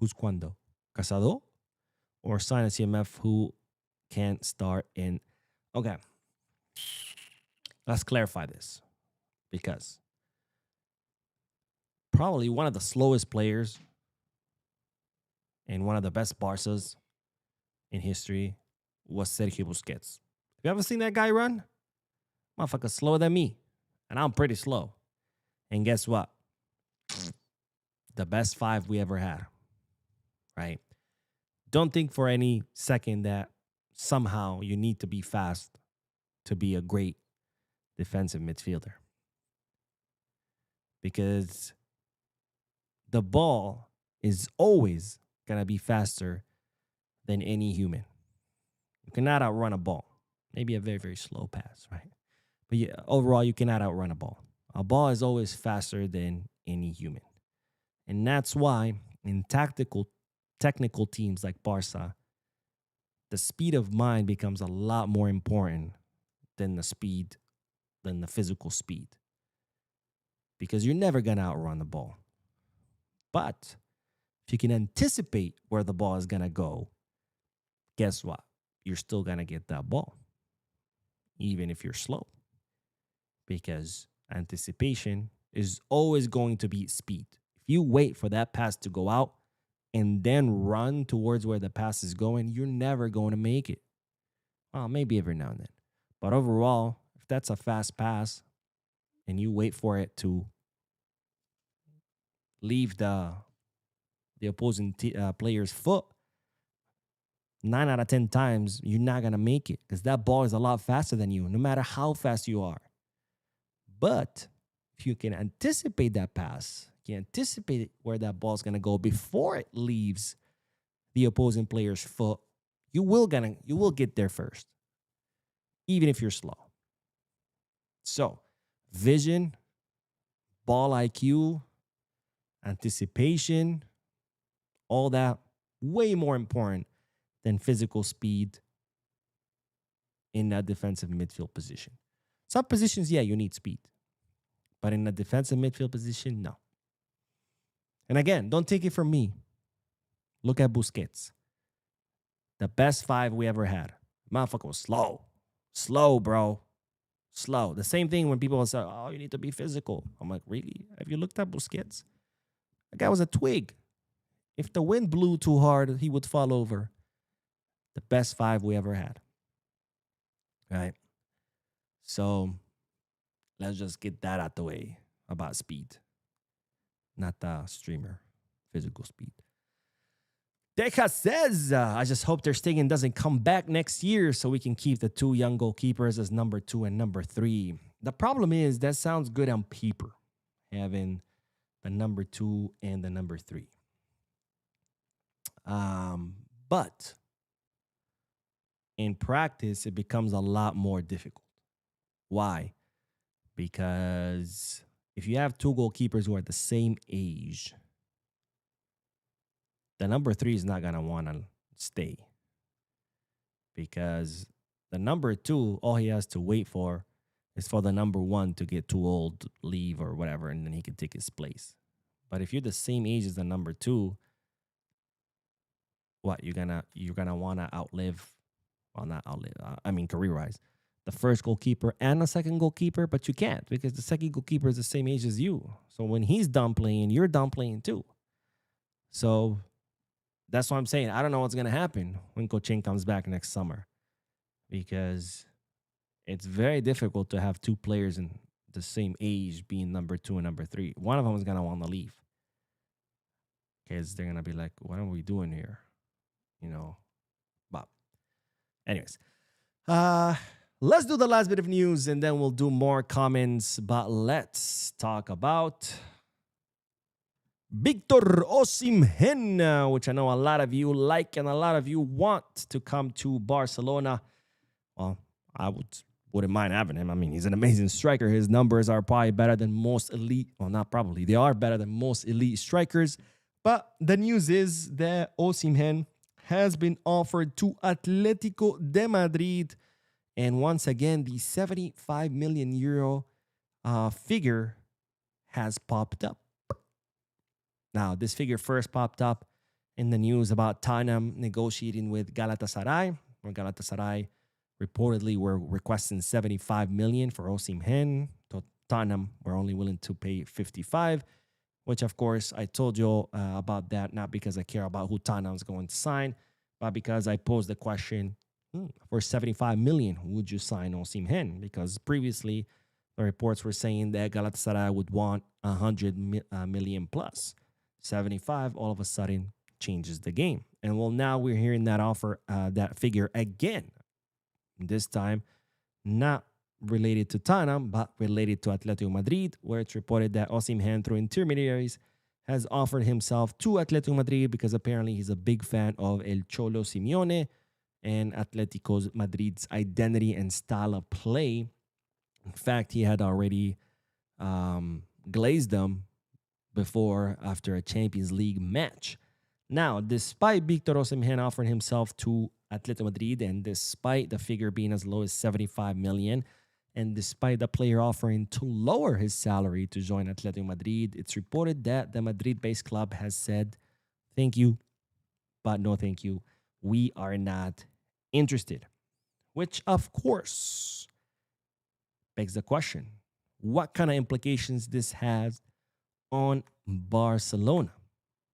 Who's cuando? Casado or sign a CMF who can't start in? Okay, let's clarify this because probably one of the slowest players and one of the best Barças in history was Sergio Busquets. Have you ever seen that guy run? Motherfucker slower than me. And I'm pretty slow. And guess what? The best 5 we ever had. Right? Don't think for any second that somehow you need to be fast to be a great defensive midfielder. Because the ball is always going to be faster than any human. You cannot outrun a ball. Maybe a very, very slow pass, right? But yeah, overall, you cannot outrun a ball. A ball is always faster than any human. And that's why in technical teams like Barca, the speed of mind becomes a lot more important than the physical speed. Because you're never going to outrun the ball. But if you can anticipate where the ball is going to go, guess what? You're still going to get that ball, even if you're slow. Because anticipation is always going to beat speed. If you wait for that pass to go out and then run towards where the pass is going, you're never going to make it. Well, maybe every now and then. But overall, if that's a fast pass and you wait for it to leave the opposing player's foot, 9 out of 10 times, you're not going to make it because that ball is a lot faster than you, no matter how fast you are. But if you can anticipate that pass, you can anticipate where that ball is going to go before it leaves the opposing player's foot, you will get there first, even if you're slow. So, vision, ball IQ, anticipation, all that, way more important than physical speed in that defensive midfield position. Some positions, yeah, you need speed. But in a defensive midfield position, no. And again, don't take it from me. Look at Busquets. The best 5 we ever had. Motherfucker was slow. Slow, bro. Slow. The same thing when people say, oh, you need to be physical. I'm like, really? Have you looked at Busquets? That guy was a twig. If the wind blew too hard, he would fall over. The best 5 we ever had. Right? So let's just get that out the way about speed. Not the streamer, physical speed. Deco says, I just hope Ter Stegen doesn't come back next year so we can keep the 2 young goalkeepers as number 2 and number 3. The problem is that sounds good on paper, having the number 2 and the number 3. But in practice, it becomes a lot more difficult. Why? Because if you have 2 goalkeepers who are the same age, the number 3 is not going to want to stay. Because the number 2, all he has to wait for is for the number 1 to get too old, leave or whatever, and then he can take his place. But if you're the same age as the number 2, what, you're gonna want to outlive, well, not outlive, career-wise, the first goalkeeper and the second goalkeeper, but you can't because the second goalkeeper is the same age as you. So when he's done playing, you're done playing too. So that's what I'm saying. I don't know what's going to happen when Coaching comes back next summer because it's very difficult to have 2 players in the same age being number 2 and number 3. One of them is going to want to leave because they're going to be like, what are we doing here? You know, but anyways, let's do the last bit of news and then we'll do more comments, but let's talk about Victor Osimhen, which I know a lot of you like and a lot of you want to come to Barcelona. Well, I wouldn't mind having him. I mean, he's an amazing striker. His numbers are probably better than most elite. Well, not probably. They are better than most elite strikers. But the news is that Osimhen has been offered to Atlético de Madrid. And once again, the 75 million euro figure has popped up. Now, this figure first popped up in the news about Tottenham negotiating with Galatasaray, where Galatasaray reportedly were requesting 75 million for Osimhen. Tottenham were only willing to pay 55, which of course I told you about that, not because I care about who Tottenham is going to sign, but because I posed the question, for 75 million, would you sign Osimhen? Because previously the reports were saying that Galatasaray would want 100 million plus. 75 all of a sudden changes the game. And well, now we're hearing that offer, that figure again. This time, not related to Tottenham, but related to Atletico Madrid, where it's reported that Osimhen, through intermediaries, has offered himself to Atletico Madrid because apparently he's a big fan of El Cholo Simeone and Atletico Madrid's identity and style of play. In fact, he had already glazed them before after a Champions League match. Now, despite Victor Osimhen offering himself to Atletico Madrid, and despite the figure being as low as 75 million, and despite the player offering to lower his salary to join Atletico Madrid, it's reported that the Madrid-based club has said, thank you, but no thank you. We are not interested. Which, of course, begs the question, what kind of implications this has on Barcelona?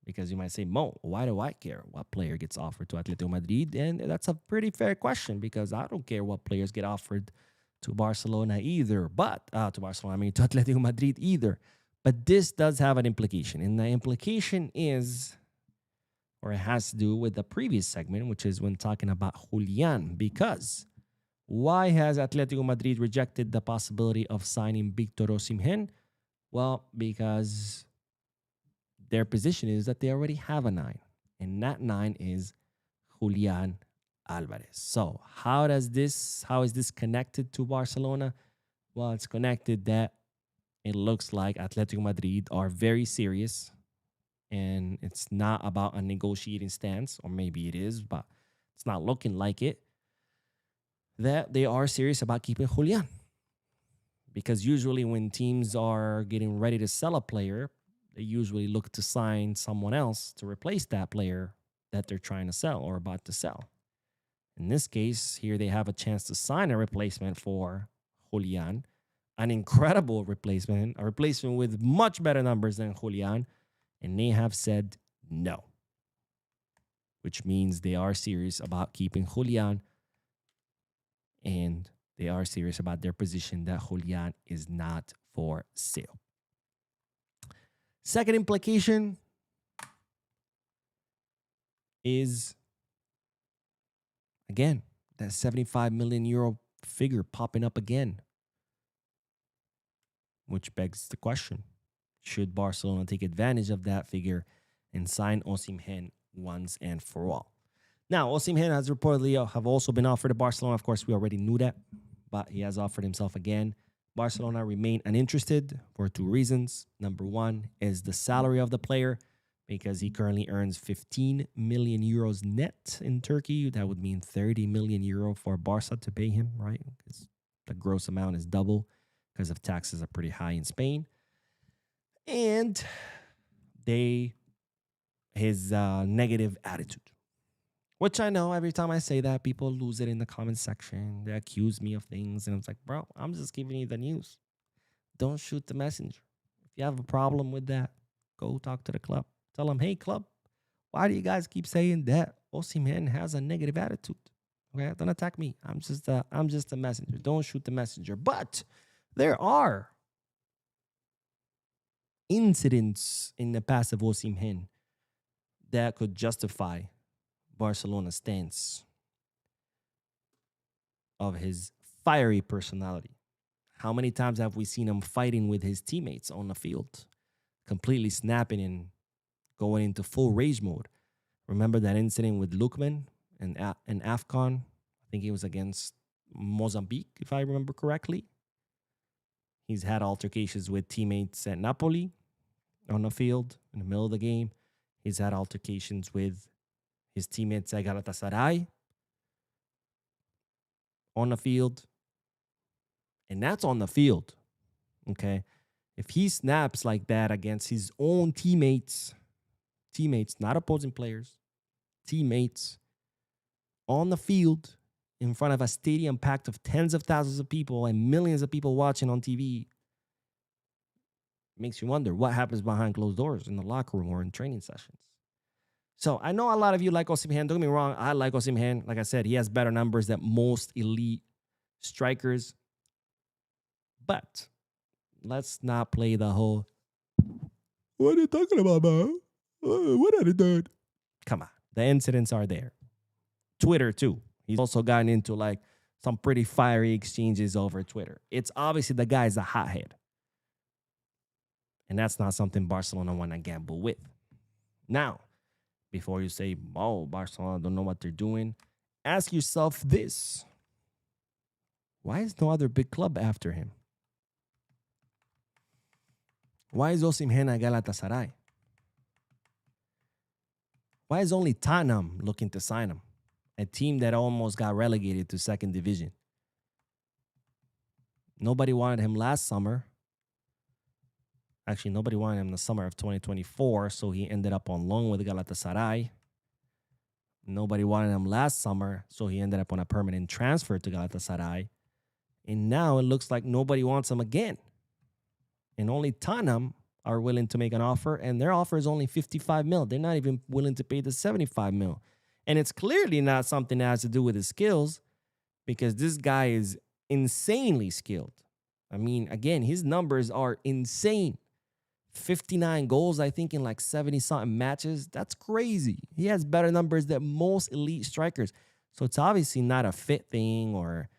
Because you might say, Mo, why do I care what player gets offered to Atletico Madrid? And that's a pretty fair question because I don't care what players get offered to Barcelona either. But to Atletico Madrid either. But this does have an implication. And the implication is, or it has to do with the previous segment, which is when talking about Julián. Because why has Atletico Madrid rejected the possibility of signing Victor Osimhen? Well, because their position is that they already have a 9. And that 9 is Julian Alvarez. So how is this connected to Barcelona? Well, it's connected that it looks like Atletico Madrid are very serious. And it's not about a negotiating stance, or maybe it is, but it's not looking like it, that they are serious about keeping Julián. Because usually when teams are getting ready to sell a player, they usually look to sign someone else to replace that player that they're trying to sell or about to sell. In this case, here they have a chance to sign a replacement for Julián, an incredible replacement, a replacement with much better numbers than Julián, and they have said no, which means they are serious about keeping Julián, and they are serious about their position that Julián is not for sale. Second implication is, again, that 75 million euro figure popping up again, which begs the question, should Barcelona take advantage of that figure and sign Osimhen once and for all? Now, Osimhen has reportedly have also been offered to Barcelona. Of course, we already knew that, but he has offered himself again. Barcelona remain uninterested for 2 reasons. Number one is the salary of the player, because he currently earns 15 million euros net in Turkey. That would mean 30 million euro for Barca to pay him, right? Because the gross amount is double because of taxes are pretty high in Spain. And his negative attitude, which I know every time I say that, people lose it in the comment section. They accuse me of things. And it's like, bro, I'm just giving you the news. Don't shoot the messenger. If you have a problem with that, go talk to the club. Tell them, hey, club, why do you guys keep saying that Osimhen has a negative attitude? Okay, don't attack me. I'm just a messenger. Don't shoot the messenger. But there are incidents in the past of Osimhen that could justify Barcelona's stance of his fiery personality. How many times have we seen him fighting with his teammates on the field, completely snapping and going into full rage mode? Remember that incident with Lookman and AFCON? I think it was against Mozambique, if I remember correctly. He's had altercations with teammates at Napoli on the field in the middle of the game. He's had altercations with his teammates at Galatasaray on the field. And that's on the field, okay? If he snaps like that against his own teammates, Teammates, not opposing players. Teammates on the field in front of a stadium packed of tens of thousands of people and millions of people watching on TV. Makes you wonder what happens behind closed doors in the locker room or in training sessions. So I know a lot of you like Osimhen. Don't get me wrong. I like Osimhen. Like I said, he has better numbers than most elite strikers. But let's not play the whole, what are you talking about, man? What are they doing? Come on. The incidents are there. Twitter, too. He's also gotten into like some pretty fiery exchanges over Twitter. It's obviously the guy's a hothead. And that's not something Barcelona want to gamble with. Now, before you say, oh, Barcelona don't know what they're doing, ask yourself this. Why is no other big club after him? Why is Osimhen at Galatasaray? Why is only Tottenham looking to sign him? A team that almost got relegated to second division. Nobody wanted him last summer. Actually, nobody wanted him in the summer of 2024, so he ended up on loan with Galatasaray. Nobody wanted him last summer, so he ended up on a permanent transfer to Galatasaray. And now it looks like nobody wants him again. And only Tottenham are willing to make an offer, and their offer is only 55 mil. They're not even willing to pay the 75 mil. And it's clearly not something that has to do with his skills, because this guy is insanely skilled. I mean, again, his numbers are insane. 59 goals, I think, in like 70-something matches. That's crazy. He has better numbers than most elite strikers. So it's obviously not a fit thing or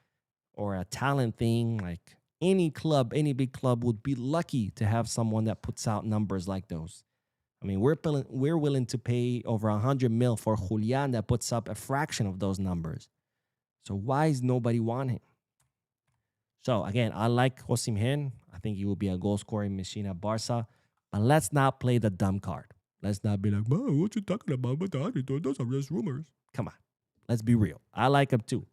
a talent thing. Like any club, any big club would be lucky to have someone that puts out numbers like those. I mean, we're willing to pay over 100 mil for Julián that puts up a fraction of those numbers. So why is nobody want him? So again, I like Osimhen. I think he will be a goal-scoring machine at Barca. But let's not play the dumb card. Let's not be like, man, what you talking about? But those are just rumors. Come on. Let's be real. I like him too.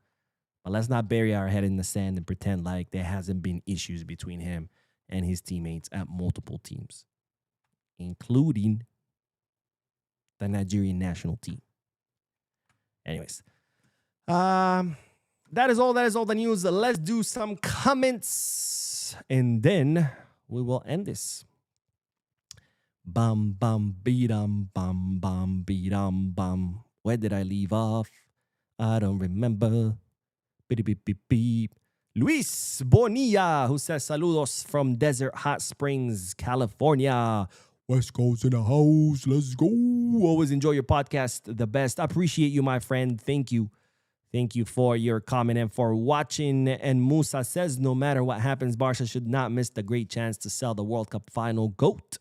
But let's not bury our head in the sand and pretend like there hasn't been issues between him and his teammates at multiple teams, including the Nigerian national team. Anyways, that is all the news. Let's do some comments, and then we will end this. Bum, bum, beedum, bum, bum, beedum, bum. Where did I leave off? I don't remember. Beep, beep, beep, beep. Luis Bonilla, who says saludos from Desert Hot Springs, California. West Coast in the house. Let's go. Always enjoy your podcast. The best. I appreciate you, my friend. Thank you. Thank you for your comment and for watching. And Musa says, no matter what happens, Barca should not miss the great chance to sell the World Cup final GOAT.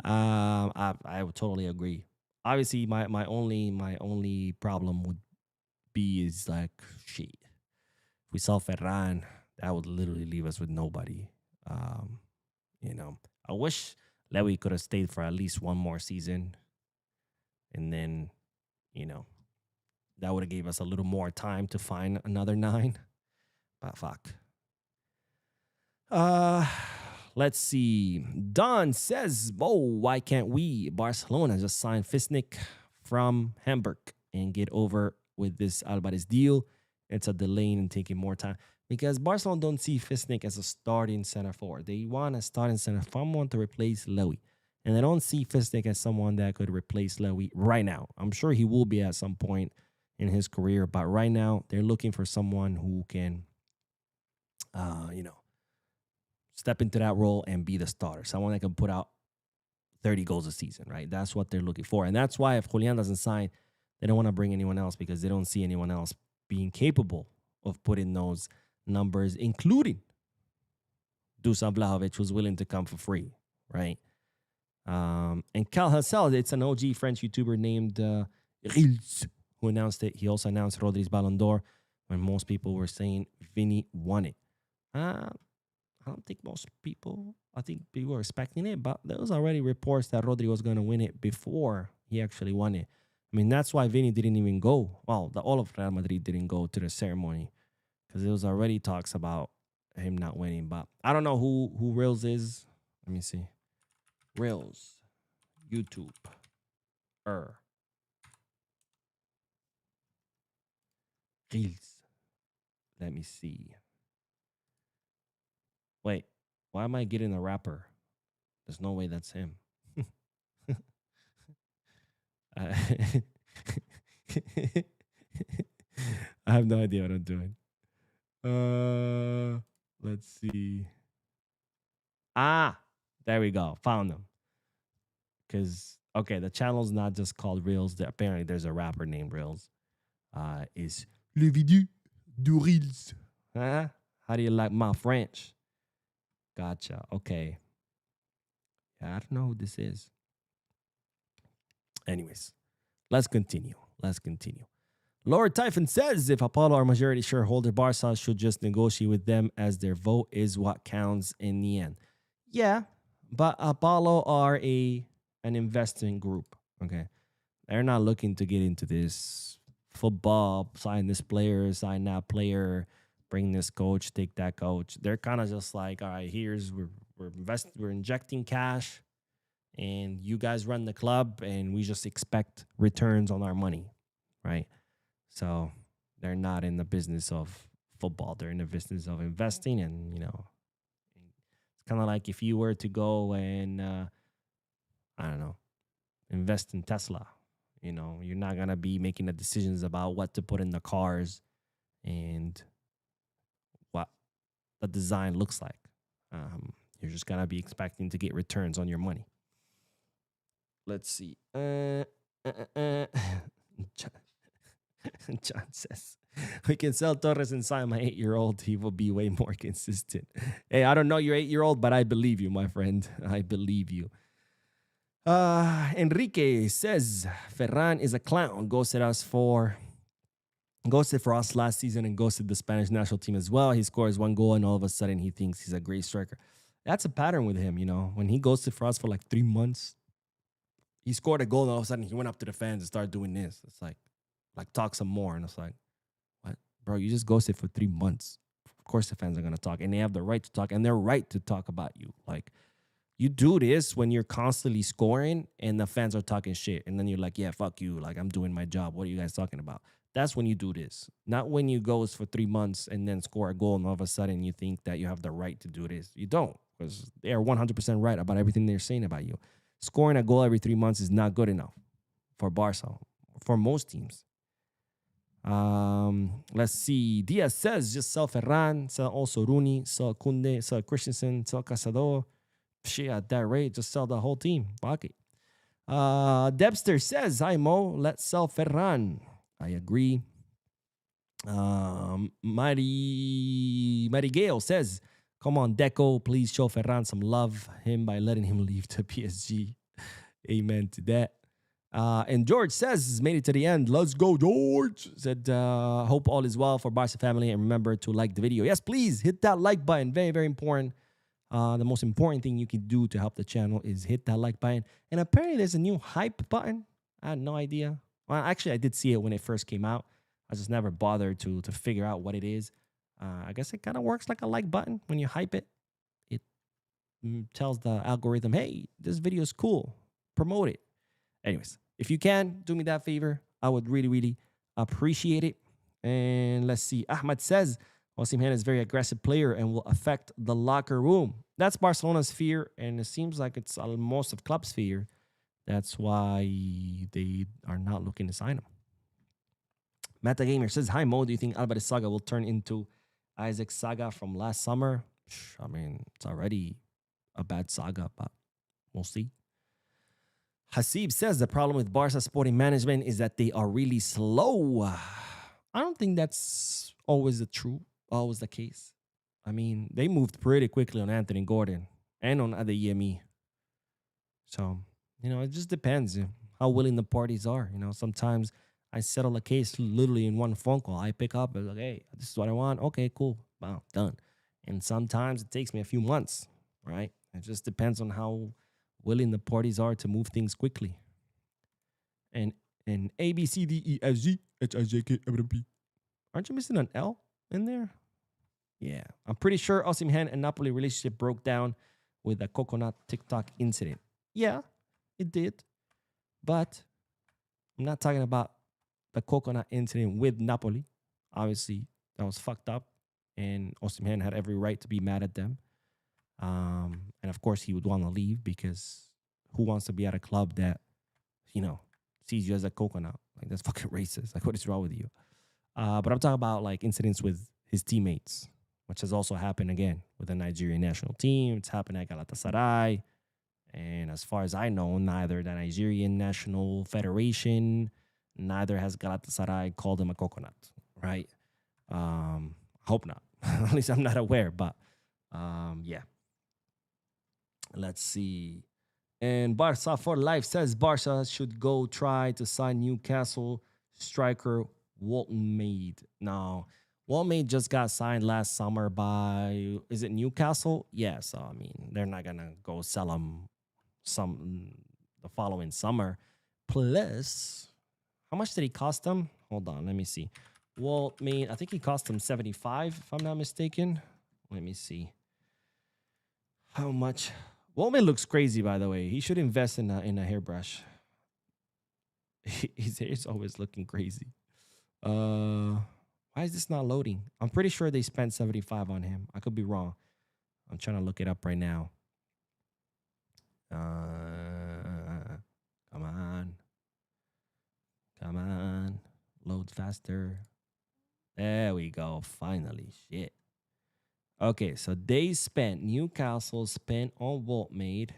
I would totally agree. Obviously, my only problem would be is like, shit. If we sell Ferran, that would literally leave us with nobody. I wish Lewy could have stayed for at least one more season. And then, that would have gave us a little more time to find another 9. But fuck. Let's see. Don says, why can't we, Barcelona, just sign Fisnik from Hamburg and get over with this Alvarez deal? It's a delay and taking more time. Because Barcelona don't see Fisnik as a starting center forward. They want a starting center someone to replace Lewy. And they don't see Fisnik as someone that could replace Lewy right now. I'm sure he will be at some point in his career, but right now they're looking for someone who can, step into that role and be the starter. Someone that can put out 30 goals a season, right? That's what they're looking for. And that's why if Julián doesn't sign, they don't want to bring anyone else because they don't see anyone else being capable of putting those numbers, including Dusan Vlahovic, who's willing to come for free, right? And Cal Hassel, it's an OG French YouTuber named Reels, who announced it. He also announced Rodri's Ballon d'Or when most people were saying Vini won it. I don't think most people, I think people were expecting it, but there was already reports that Rodri was going to win it before he actually won it. I mean, that's why Vini didn't even go. Well, all of Real Madrid didn't go to the ceremony because there was already talks about him not winning. But I don't know who Reels is. Let me see. Reels, YouTube. Reels. Let me see. Wait, why am I getting a rapper? There's no way that's him. I I have no idea what I'm doing. Let's see. Ah, there we go. Found them. Because okay, the channel's not just called Reels. Apparently, there's a rapper named Reels. Is Le Vidéo du Reels. Huh? How do you like my French? Gotcha. Okay. Yeah, I don't know who this is. Anyways, let's continue. Lord Typhon says if Apollo are majority shareholder, Barca should just negotiate with them as their vote is what counts in the end. Yeah, but Apollo are an investing group. Okay, they're not looking to get into this football, sign this player, sign that player, bring this coach, take that coach. They're kind of just like, all right, we're injecting cash, and you guys run the club, and we just expect returns on our money, right? So they're not in the business of football. They're in the business of investing. And, it's kind of like if you were to go and, I don't know, invest in Tesla. You're not going to be making the decisions about what to put in the cars and what the design looks like. You're just going to be expecting to get returns on your money. Let's see. John says, we can sell Torres and sign my 8-year-old. He will be way more consistent. Hey, I don't know your 8-year-old, but I believe you, my friend. I believe you. Enrique says, Ferran is a clown. Ghosted for us last season and ghosted the Spanish national team as well. He scores 1 goal and all of a sudden he thinks he's a great striker. That's a pattern with him, When he ghosted for us for like 3 months, he scored a goal and all of a sudden he went up to the fans and started doing this. It's like talk some more. And it's like, what? Bro, you just ghosted for 3 months. Of course the fans are going to talk. And they have the right to talk. And they're right to talk about you. Like, you do this when you're constantly scoring and the fans are talking shit. And then you're like, yeah, fuck you. Like, I'm doing my job. What are you guys talking about? That's when you do this. Not when you ghost for 3 months and then score a goal and all of a sudden you think that you have the right to do this. You don't. Because they are 100% right about everything they're saying about you. Scoring a goal every 3 months is not good enough for Barca, for most teams. Let's see. Diaz says just sell Ferran, sell also Roony, sell Kunde, sell Christensen, sell Casado. Shit, at that rate, just sell the whole team. Fuck it. Debster says, hi Mo, let's sell Ferran. I agree. Mighty Gale says, come on, Deco, please show Ferran some love him by letting him leave to PSG. Amen to that. And George says, made it to the end. Let's go, George. Said, hope all is well for Barca family. And remember to like the video. Yes, please hit that like button. Very, very important. The most important thing you can do to help the channel is hit that like button. And apparently there's a new hype button. I had no idea. Well, actually, I did see it when it first came out. I just never bothered to figure out what it is. I guess it kind of works like a like button. When you hype it, it tells the algorithm, hey, this video is cool. Promote it. Anyways, if you can, do me that favor. I would really, really appreciate it. And let's see. Ahmed says, Osimhen is a very aggressive player and will affect the locker room. That's Barcelona's fear, and it seems like it's most of club's fear. That's why they are not looking to sign him. Metagamer says, hi Mo, do you think Alvarez saga will turn into Isaac saga from last summer? I mean, it's already a bad saga, but we'll see. Hasib says the problem with Barca sporting management is that they are really slow. I don't think that's always the case. I mean, they moved pretty quickly on Anthony Gordon and on Adeyemi. So, it just depends how willing the parties are. Sometimes I settle a case literally in one phone call. I pick up and like, hey, this is what I want. Okay, cool. Wow, done. And sometimes it takes me a few months, right? It just depends on how willing the parties are to move things quickly. And A, B, C, D, E, F, G, H, I, J, K, L, M, P. Aren't you missing an L in there? Yeah. I'm pretty sure Osimhen and Napoli relationship broke down with the coconut TikTok incident. Yeah, it did. But I'm not talking about the coconut incident with Napoli. Obviously, that was fucked up. And Osimhen had every right to be mad at them. And of course, he would want to leave because who wants to be at a club that, sees you as a coconut? Like, that's fucking racist. Like, what is wrong with you? But I'm talking about, like, incidents with his teammates, which has also happened again with the Nigerian national team. It's happened at Galatasaray. And as far as I know, neither the Nigerian National Federation, neither has Galatasaray called him a coconut, right? Hope not. At least I'm not aware. But, yeah. Let's see. And Barca for Life says Barca should go try to sign Newcastle striker Walton Maid. Now, Walton Maid just got signed last summer by, is it Newcastle? Yeah, so, I mean, they're not going to go sell him the following summer. Plus, how much did he cost them? Hold on, let me see. Walton Maid, I think he cost them 75, if I'm not mistaken. Let me see. How much? Walton looks crazy, by the way. He should invest in a hairbrush. His hair's always looking crazy. Why is this not loading? I'm pretty sure they spent 75 on him. I could be wrong. I'm trying to look it up right now. Come on. Load faster. There we go. Finally. Shit. Okay, so Newcastle spent on Walton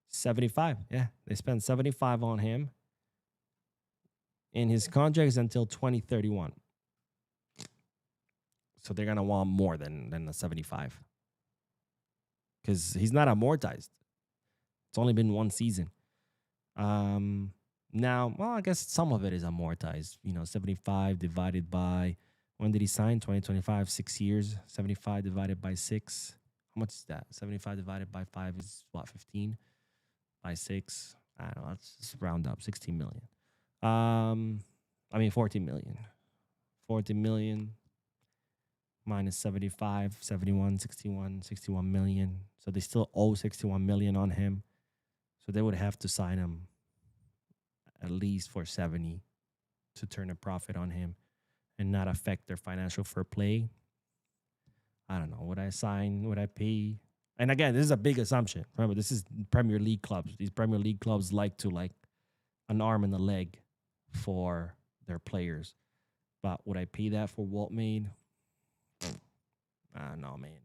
75. Yeah, they spent 75 on him. And his contract is until 2031. So they're going to want more than the 75. Because he's not amortized. It's only been one season. Now, well, I guess some of it is amortized. 75 divided by, when did he sign? 2025, 6 years. 75 divided by 6. How much is that? 75 divided by 5 is what, 15? By 6? I don't know. Let's just round up. 16 million. 14 million. 14 million minus 75, 71, 61 million. So they still owe 61 million on him. So they would have to sign him at least for 70 to turn a profit on him and not affect their financial fair play. I don't know. Would I sign? Would I pay? And again, this is a big assumption. Remember, this is Premier League clubs. These Premier League clubs like to an arm and a leg for their players. But would I pay that for Walton? I don't know, man.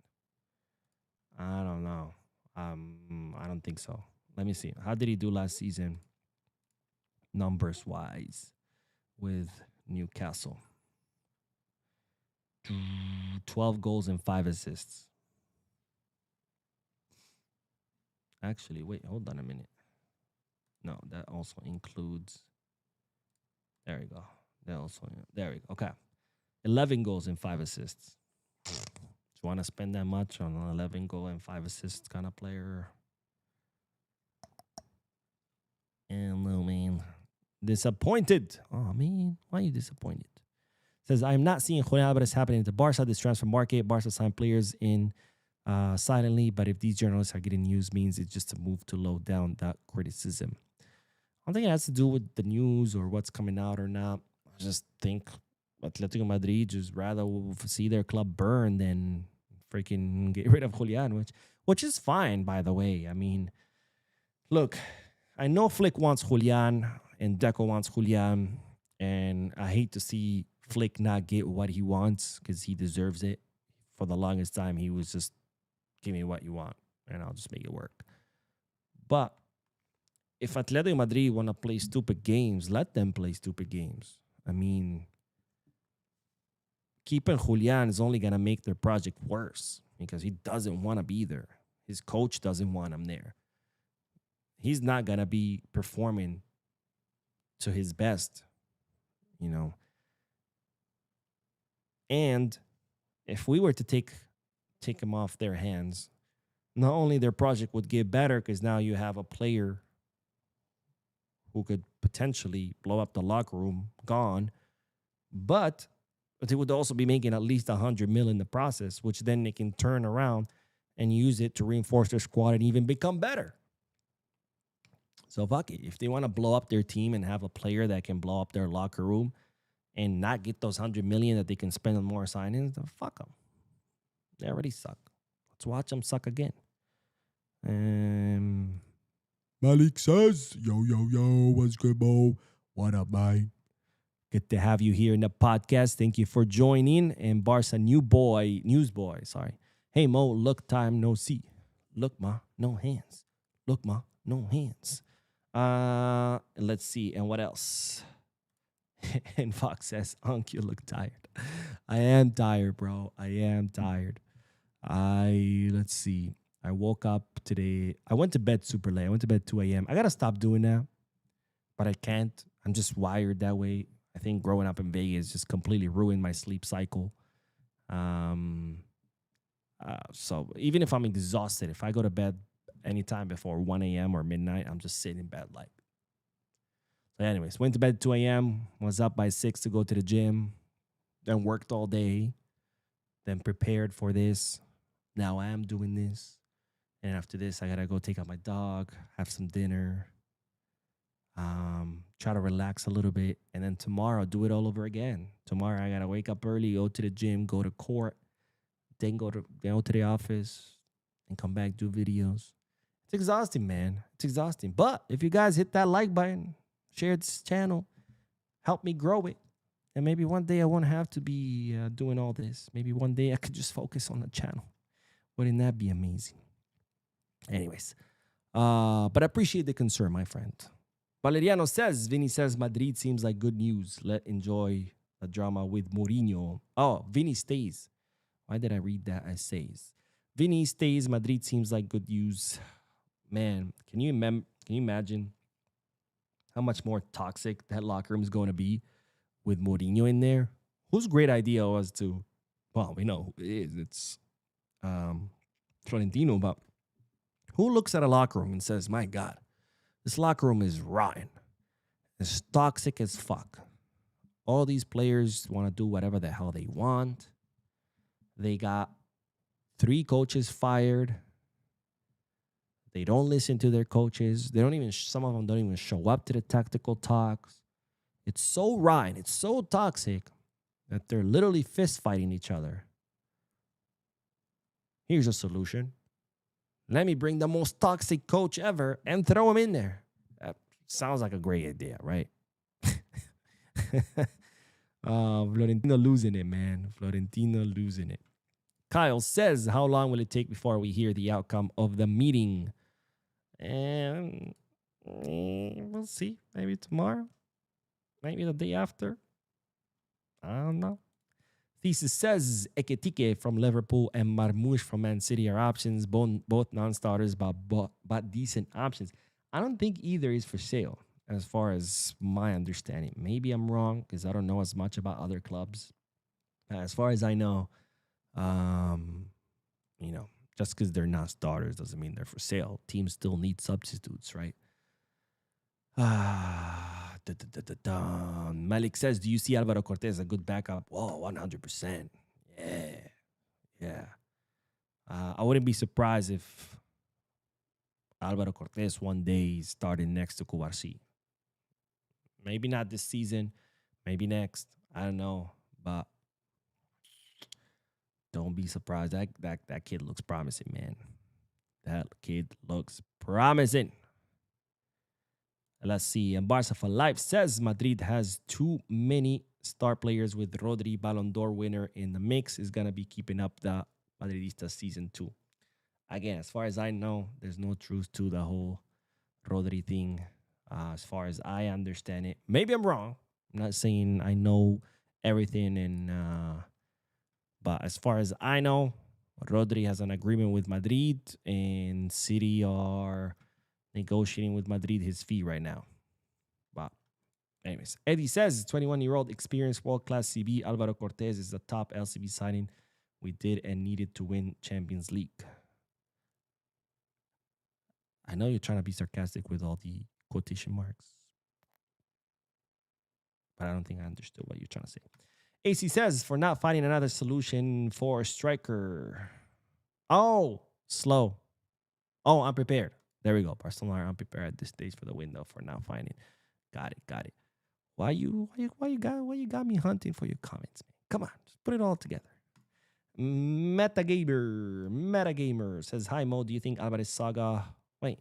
I don't know. I don't think so. Let me see. How did he do last season, numbers-wise, with Newcastle? 12 goals and 5 assists. Actually, wait, hold on a minute. No, that also includes... There we go. There we go. Okay. 11 goals and 5 assists. Do you want to spend that much on an 11 goal and 5 assists kind of player? And no, man. Disappointed. Oh, man. Why are you disappointed? Says, I am not seeing Julian Alvarez happening at the Barca, this transfer market. Barca signed players in silently, but if these journalists are getting news, means it's just a move to low down that criticism. I don't think it has to do with the news or what's coming out or not. I just think Atlético Madrid just rather see their club burn than freaking get rid of Julián, which is fine, by the way. I mean, look, I know Flick wants Julián and Deco wants Julián, and I hate to see Flick not get what he wants because he deserves it. For the longest time, he was just, give me what you want, and I'll just make it work. But if Atletico Madrid want to play stupid games, let them play stupid games. I mean, keeping Julián is only going to make their project worse because he doesn't want to be there. His coach doesn't want him there. He's not going to be performing to his best, And if we were to take him off their hands, not only their project would get better because now you have a player who could potentially blow up the locker room, gone, but they would also be making at least $100 million in the process, which then they can turn around and use it to reinforce their squad and even become better. So fuck it. If they want to blow up their team and have a player that can blow up their locker room and not get those 100 million that they can spend on more signings, then fuck them. They already suck. Let's watch them suck again. Malik says, yo, what's good, Bo? What up, mate? Good to have you here in the podcast. Thank you for joining. And Barca newsboy, sorry. Hey, Mo, look, time no see. Look, ma, no hands. Look, ma, no hands. Let's see. And what else? And Fox says, Unc, you look tired. I am tired, bro. I am tired. Let's see. I woke up today. I went to bed super late. I went to bed 2 a.m. I got to stop doing that, but I can't. I'm just wired that way. I think growing up in Vegas just completely ruined my sleep cycle. So even if I'm exhausted, if I go to bed anytime before 1 a.m. or midnight, I'm just sitting in bed like. So anyways, went to bed 2 a.m., was up by 6 to go to the gym, then worked all day, then prepared for this. Now I am doing this. And after this, I got to go take out my dog, have some dinner, try to relax a little bit. And then tomorrow, do it all over again. Tomorrow, I got to wake up early, go to the gym, go to court, then go to the office, and come back, do videos. It's exhausting, man. It's exhausting. But if you guys hit that like button, share this channel, help me grow it. And maybe one day I won't have to be doing all this. Maybe one day I could just focus on the channel. Wouldn't that be amazing? Anyways, but I appreciate the concern, my friend. Valeriano says, Vinny says, Madrid seems like good news. Let enjoy the drama with Mourinho. Oh, Vinny stays. Why did I read that as says? Vinny stays. Madrid seems like good news. Man, can you imagine how much more toxic that locker room is going to be with Mourinho in there? Whose great idea was to, well, we know who it is. It's Florentino, but who looks at a locker room and says, my God, this locker room is rotten. It's toxic as fuck. All these players want to do whatever the hell they want. They got 3 coaches fired. They don't listen to their coaches. They don't even, some of them don't even show up to the tactical talks. It's so rotten. It's so toxic that they're literally fist fighting each other. Here's a solution. Let me bring the most toxic coach ever and throw him in there. That sounds like a great idea, right? Florentino losing it, man. Florentino losing it. Kyle says, how long will it take before we hear the outcome of the meeting? And we'll see. Maybe tomorrow. Maybe the day after. I don't know. Thesis says Ekitike from Liverpool and Marmoush from Man City are options, both non-starters, but decent options. I don't think either is for sale, as far as my understanding. Maybe I'm wrong because I don't know as much about other clubs. As far as I know, just because they're not starters doesn't mean they're for sale. Teams still need substitutes, right? Malik says, do you see Alvaro Cortez a good backup? Oh, 100%. Yeah. I wouldn't be surprised if Alvaro Cortez one day started next to Kubarsi. Maybe not this season. Maybe next. I don't know. But don't be surprised. That kid looks promising, man. That kid looks promising. Let's see. And Barca for Life says Madrid has too many star players with Rodri, Ballon d'Or winner in the mix. Is going to be keeping up the Madridista season 2. Again, as far as I know, there's no truth to the whole Rodri thing. As far as I understand it. Maybe I'm wrong. I'm not saying I know everything. But as far as I know, Rodri has an agreement with Madrid and City are negotiating with Madrid his fee right now. Wow. Anyways, Eddie says 21-year-old experienced world-class CB Alvaro Cortez is the top LCB signing we did and needed to win Champions League. I know you're trying to be sarcastic with all the quotation marks, but I don't think I understood what you're trying to say. AC says, for not finding another solution for striker. Oh, slow. Oh, unprepared. There we go. Barcelona are unprepared at this stage for the window for now finding. Got it. Why you got me hunting for your comments, man? Come on, just put it all together. Metagamer says, hi Mo, do you think Alvarez saga? Wait,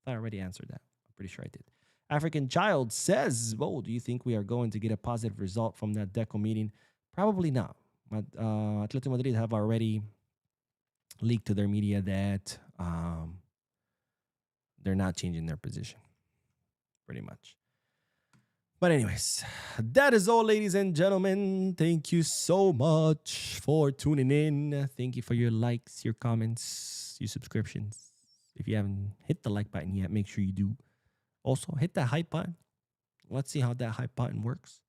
I already answered that. I'm pretty sure I did. African Child says, Mo, do you think we are going to get a positive result from that Deco meeting? Probably not. Atlético Madrid have already leaked to their media that they're not changing their position, pretty much. But anyways, that is all, ladies and gentlemen. Thank you so much for tuning in. Thank you for your likes, your comments, your subscriptions. If you haven't hit the like button yet, make sure you do. Also, hit that hype button. Let's see how that hype button works.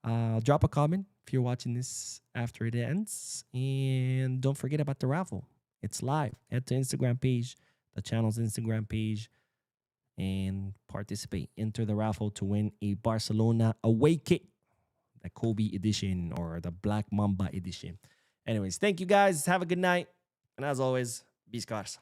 Drop a comment if you're watching this after it ends. And don't forget about the raffle. It's live. Head to Instagram page, the channel's Instagram page, and participate. Enter the raffle to win a Barcelona away kit, the Kobe edition or the Black Mamba edition. Anyways, thank you guys. Have a good night. And as always, be Scars.